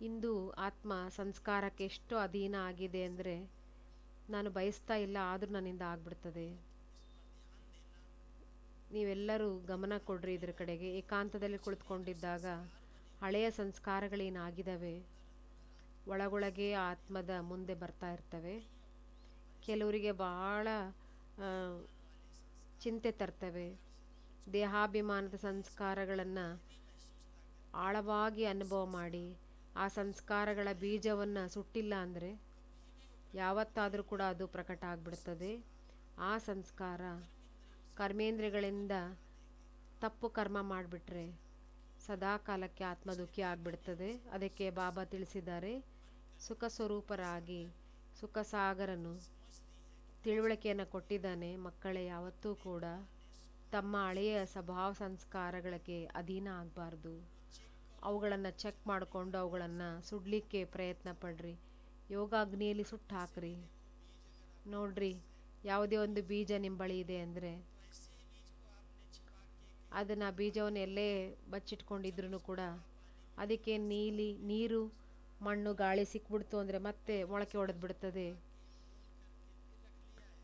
ಇಂದು ಆತ್ಮ ಸಂಸ್ಕಾರಕ್ಕೆ ಎಷ್ಟು ಅಧೀನ ಆಗಿದೆ ಅಂದರೆ ನಾನು ಬಯಸ್ತಾ ಇಲ್ಲ, ಆದರೂ ನನ್ನಿಂದ ಆಗ್ಬಿಡ್ತದೆ. ನೀವೆಲ್ಲರೂ ಗಮನ ಕೊಡ್ರಿ ಇದ್ರ ಕಡೆಗೆ. ಏಕಾಂತದಲ್ಲಿ ಕುಳಿತುಕೊಂಡಿದ್ದಾಗ ಹಳೆಯ ಸಂಸ್ಕಾರಗಳೇನಾಗಿದ್ದಾವೆ ಒಳಗೊಳಗೆ ಆತ್ಮದ ಮುಂದೆ ಬರ್ತಾ ಇರ್ತವೆ. ಕೆಲವರಿಗೆ ಬಹಳ ಚಿಂತೆ ತರ್ತವೆ. ದೇಹಾಭಿಮಾನದ ಸಂಸ್ಕಾರಗಳನ್ನು ಆಳವಾಗಿ ಅನುಭವ ಮಾಡಿ ಆ ಸಂಸ್ಕಾರಗಳ ಬೀಜವನ್ನು ಸುಟ್ಟಿಲ್ಲ ಅಂದರೆ ಯಾವತ್ತಾದರೂ ಕೂಡ ಅದು ಪ್ರಕಟ ಆಗಿಬಿಡ್ತದೆ. ಆ ಸಂಸ್ಕಾರ ಕರ್ಮೇಂದ್ರಿಯಗಳಿಂದ ತಪ್ಪು ಕರ್ಮ ಮಾಡಿಬಿಟ್ರೆ ಸದಾ ಕಾಲಕ್ಕೆ ಆತ್ಮ ದುಃಖಿ ಆಗಿಬಿಡ್ತದೆ. ಅದಕ್ಕೆ ಬಾಬಾ ತಿಳಿಸಿದ್ದಾರೆ, ಸುಖ ಸ್ವರೂಪರಾಗಿ ಸುಖ ಸಾಗರನು ತಿಳುವಳಿಕೆಯನ್ನು ಕೊಟ್ಟಿದ್ದಾನೆ. ಮಕ್ಕಳೇ, ಯಾವತ್ತೂ ಕೂಡ ತಮ್ಮ ಹಳೆಯ ಸ್ವಭಾವ ಸಂಸ್ಕಾರಗಳಿಗೆ ಅಧೀನ ಆಗಬಾರ್ದು. ಅವುಗಳನ್ನು ಚೆಕ್ ಮಾಡಿಕೊಂಡು ಅವುಗಳನ್ನು ಸುಡಲಿಕ್ಕೆ ಪ್ರಯತ್ನ ಪಡ್ರಿ. ಯೋಗಾಗ್ನಿಯಲ್ಲಿ ಸುಟ್ಟು ಹಾಕ್ರಿ. ನೋಡ್ರಿ, ಯಾವುದೇ ಒಂದು ಬೀಜ ನಿಮ್ಮ ಬಳಿ ಇದೆ ಅಂದರೆ ಅದನ್ನು ಬೀಜವನ್ನು ಎಲ್ಲೇ ಬಚ್ಚಿಟ್ಕೊಂಡಿದ್ರು ಕೂಡ ಅದಕ್ಕೆ ನೀರು, ಮಣ್ಣು, ಗಾಳಿ ಸಿಕ್ಬಿಡ್ತು ಅಂದರೆ ಮತ್ತೆ ಮೊಳಕೆ ಹೊಡೆದು ಬಿಡ್ತದೆ.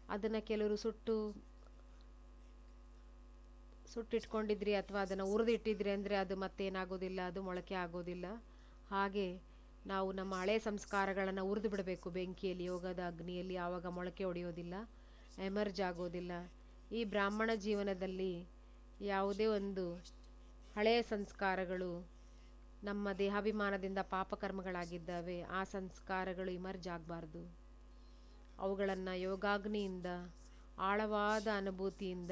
ಅದನ್ನು ಕೆಲವರು ಸುಟ್ಟಿಟ್ಕೊಂಡಿದ್ರಿ ಅಥವಾ ಅದನ್ನು ಹುರಿದಿಟ್ಟಿದ್ರಿ ಅಂದರೆ ಅದು ಮತ್ತೇನಾಗೋದಿಲ್ಲ, ಅದು ಮೊಳಕೆ ಆಗೋದಿಲ್ಲ. ಹಾಗೆ ನಾವು ನಮ್ಮ ಹಳೆ ಸಂಸ್ಕಾರಗಳನ್ನು ಹುರಿದು ಬಿಡಬೇಕು ಬೆಂಕಿಯಲ್ಲಿ, ಯೋಗದ ಅಗ್ನಿಯಲ್ಲಿ. ಆವಾಗ ಮೊಳಕೆ ಹೊಡೆಯೋದಿಲ್ಲ, ಎಮರ್ಜ್ ಆಗೋದಿಲ್ಲ. ಈ ಬ್ರಾಹ್ಮಣ ಜೀವನದಲ್ಲಿ ಯಾವುದೇ ಒಂದು ಹಳೆಯ ಸಂಸ್ಕಾರಗಳು ನಮ್ಮ ದೇಹಾಭಿಮಾನದಿಂದ ಪಾಪಕರ್ಮಗಳಾಗಿದ್ದಾವೆ, ಆ ಸಂಸ್ಕಾರಗಳು ಇಮರ್ಜ್ ಆಗಬಾರ್ದು. ಅವುಗಳನ್ನು ಯೋಗಾಗ್ನಿಯಿಂದ, ಆಳವಾದ ಅನುಭೂತಿಯಿಂದ,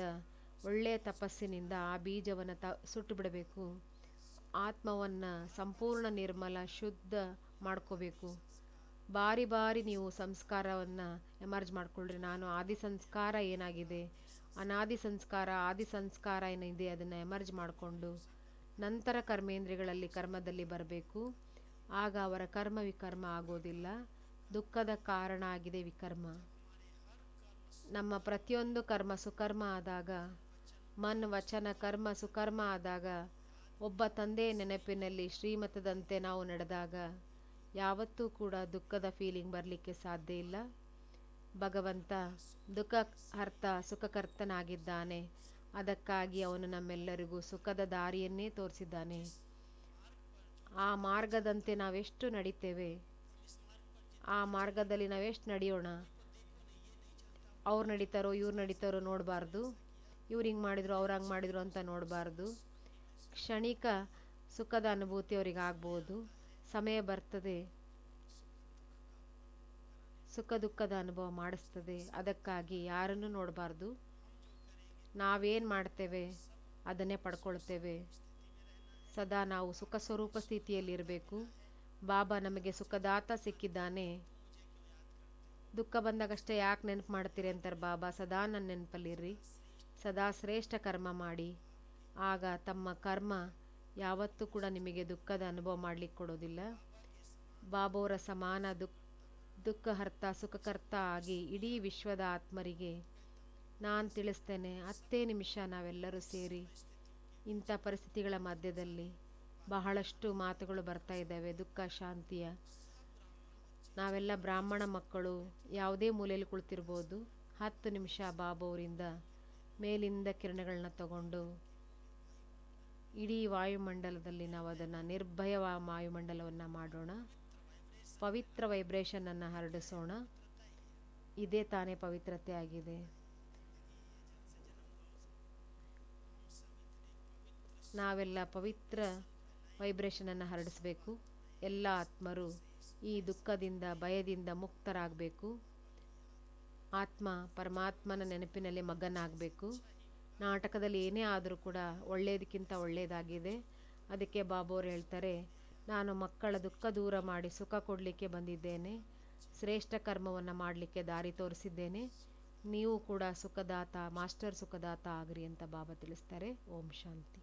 ಒಳ್ಳೆಯ ತಪಸ್ಸಿನಿಂದ ಆ ಬೀಜವನ್ನು ಸುಟ್ಟು ಬಿಡಬೇಕು. ಆತ್ಮವನ್ನು ಸಂಪೂರ್ಣ ನಿರ್ಮಲ ಶುದ್ಧ ಮಾಡ್ಕೋಬೇಕು. ಬಾರಿ ಬಾರಿ ನೀವು ಸಂಸ್ಕಾರವನ್ನು ಎಮರ್ಜ್ ಮಾಡ್ಕೊಳ್ರಿ. ನಾನು ಆದಿ ಸಂಸ್ಕಾರ ಏನಾಗಿದೆ, ಅನಾದಿ ಸಂಸ್ಕಾರ, ಆದಿ ಸಂಸ್ಕಾರ ಏನಿದೆ ಅದನ್ನು ಎಮರ್ಜ್ ಮಾಡಿಕೊಂಡು ನಂತರ ಕರ್ಮೇಂದ್ರಿಯಗಳಲ್ಲಿ ಕರ್ಮದಲ್ಲಿ ಬರಬೇಕು. ಆಗ ಅವರ ಕರ್ಮ ವಿಕರ್ಮ ಆಗೋದಿಲ್ಲ. ದುಃಖದ ಕಾರಣ ಆಗಿದೆ ವಿಕರ್ಮ. ನಮ್ಮ ಪ್ರತಿಯೊಂದು ಕರ್ಮ ಸುಕರ್ಮ ಆದಾಗ, ಮನ್ ವಚನ ಕರ್ಮ ಸುಕರ್ಮ ಆದಾಗ, ಒಬ್ಬ ತಂದೆಯ ನೆನಪಿನಲ್ಲಿ ಶ್ರೀಮತದಂತೆ ನಾವು ನಡೆದಾಗ ಯಾವತ್ತೂ ಕೂಡ ದುಃಖದ ಫೀಲಿಂಗ್ ಬರಲಿಕ್ಕೆ ಸಾಧ್ಯ ಇಲ್ಲ. ಭಗವಂತ ದುಃಖಹರ್ತ ಸುಖಕರ್ತನಾಗಿದ್ದಾನೆ. ಅದಕ್ಕಾಗಿ ಅವನು ನಮ್ಮೆಲ್ಲರಿಗೂ ಸುಖದ ದಾರಿಯನ್ನೇ ತೋರಿಸಿದ್ದಾನೆ. ಆ ಮಾರ್ಗದಂತೆ ನಾವೆಷ್ಟು ನಡಿತೇವೆ, ಆ ಮಾರ್ಗದಲ್ಲಿ ನಾವೆಷ್ಟು ನಡೆಯೋಣ. ಅವ್ರು ನಡೀತಾರೋ ಇವ್ರು ನಡೀತಾರೋ ನೋಡಬಾರ್ದು, ಇವ್ರು ಹಿಂಗೆ ಮಾಡಿದ್ರು ಅವ್ರು ಹಂಗೆ ಮಾಡಿದ್ರು ಅಂತ ನೋಡಬಾರ್ದು. ಕ್ಷಣಿಕ ಸುಖದ ಅನುಭೂತಿ ಅವ್ರಿಗೆ ಆಗ್ಬೋದು, ಸಮಯ ಬರ್ತದೆ ಸುಖ ದುಃಖದ ಅನುಭವ ಮಾಡಿಸ್ತದೆ. ಅದಕ್ಕಾಗಿ ಯಾರನ್ನು ನೋಡಬಾರ್ದು. ನಾವೇನು ಮಾಡ್ತೇವೆ ಅದನ್ನೇ ಪಡ್ಕೊಳ್ತೇವೆ. ಸದಾ ನಾವು ಸುಖ ಸ್ವರೂಪ ಸ್ಥಿತಿಯಲ್ಲಿರಬೇಕು. ಬಾಬಾ ನಮಗೆ ಸುಖದಾತ ಸಿಕ್ಕಿದ್ದಾನೆ. ದುಃಖ ಬಂದಾಗಷ್ಟೇ ಯಾಕೆ ನೆನಪು ಮಾಡ್ತೀರಿ ಅಂತಾರೆ ಬಾಬಾ. ಸದಾ ನನ್ನ ನೆನಪಲ್ಲಿರ್ರಿ, ಸದಾ ಶ್ರೇಷ್ಠ ಕರ್ಮ ಮಾಡಿ. ಆಗ ತಮ್ಮ ಕರ್ಮ ಯಾವತ್ತೂ ಕೂಡ ನಿಮಗೆ ದುಃಖದ ಅನುಭವ ಮಾಡಲಿಕ್ಕೆ ಕೊಡೋದಿಲ್ಲ. ಬಾಬೋರ ಸಮಾನ ದುಃಖಹರ್ತ ಸುಖಕರ್ತ ಆಗಿ ಇಡೀ ವಿಶ್ವದ ಆತ್ಮರಿಗೆ ನಾನು ತಿಳಿಸ್ತೇನೆ. 10 ನಿಮಿಷ ನಾವೆಲ್ಲರೂ ಸೇರಿ ಇಂಥ ಪರಿಸ್ಥಿತಿಗಳ ಮಧ್ಯದಲ್ಲಿ ಬಹಳಷ್ಟು ಮಾತುಗಳು ಬರ್ತಾ ಇದ್ದಾವೆ ದುಃಖ ಶಾಂತಿಯ. ನಾವೆಲ್ಲ ಬ್ರಾಹ್ಮಣ ಮಕ್ಕಳು, ಯಾವುದೇ ಮೂಲೆಯಲ್ಲಿ ಕುಳಿತಿರ್ಬೋದು. 10 ನಿಮಿಷ ಬಾಬೋರಿಂದ ಮೇಲಿಂದ ಕಿರಣಗಳನ್ನ ತಗೊಂಡು ಇಡೀ ವಾಯುಮಂಡಲದಲ್ಲಿ ನಾವು ಅದನ್ನು ನಿರ್ಭಯ ವಾಯುಮಂಡಲವನ್ನು ಮಾಡೋಣ. ಪವಿತ್ರ ವೈಬ್ರೇಷನನ್ನು ಹರಡಿಸೋಣ. ಇದೇ ತಾನೇ ಪವಿತ್ರತೆ ಆಗಿದೆ. ನಾವೆಲ್ಲ ಪವಿತ್ರ ವೈಬ್ರೇಷನನ್ನು ಹರಡಿಸಬೇಕು. ಎಲ್ಲ ಆತ್ಮರು ಈ ದುಃಖದಿಂದ ಭಯದಿಂದ ಮುಕ್ತರಾಗಬೇಕು. ಆತ್ಮ ಪರಮಾತ್ಮನ ನೆನಪಿನಲ್ಲಿ ಮಗನಾಗಬೇಕು. ನಾಟಕದಲ್ಲಿ ಏನೇ ಆದರೂ ಕೂಡ ಒಳ್ಳೆಯದಕ್ಕಿಂತ ಒಳ್ಳೆಯದಾಗಿದೆ. ಅದಕ್ಕೆ ಬಾಬೋರು ಹೇಳ್ತಾರೆ, ನಾನು ಮಕ್ಕಳ ದುಃಖ ದೂರ ಮಾಡಿ ಸುಖ ಕೊಡಲಿಕ್ಕೆ ಬಂದಿದ್ದೇನೆ. ಶ್ರೇಷ್ಠ ಕರ್ಮವನ್ನು ಮಾಡಲಿಕ್ಕೆ ದಾರಿ ತೋರಿಸಿದ್ದೇನೆ. ನೀವು ಕೂಡ ಸುಖದಾತ, ಮಾಸ್ಟರ್ ಸುಖದಾತ ಆಗ್ರಿ ಅಂತ ಬಾಬಾ ತಿಳಿಸ್ತಾರೆ. ಓಂ ಶಾಂತಿ.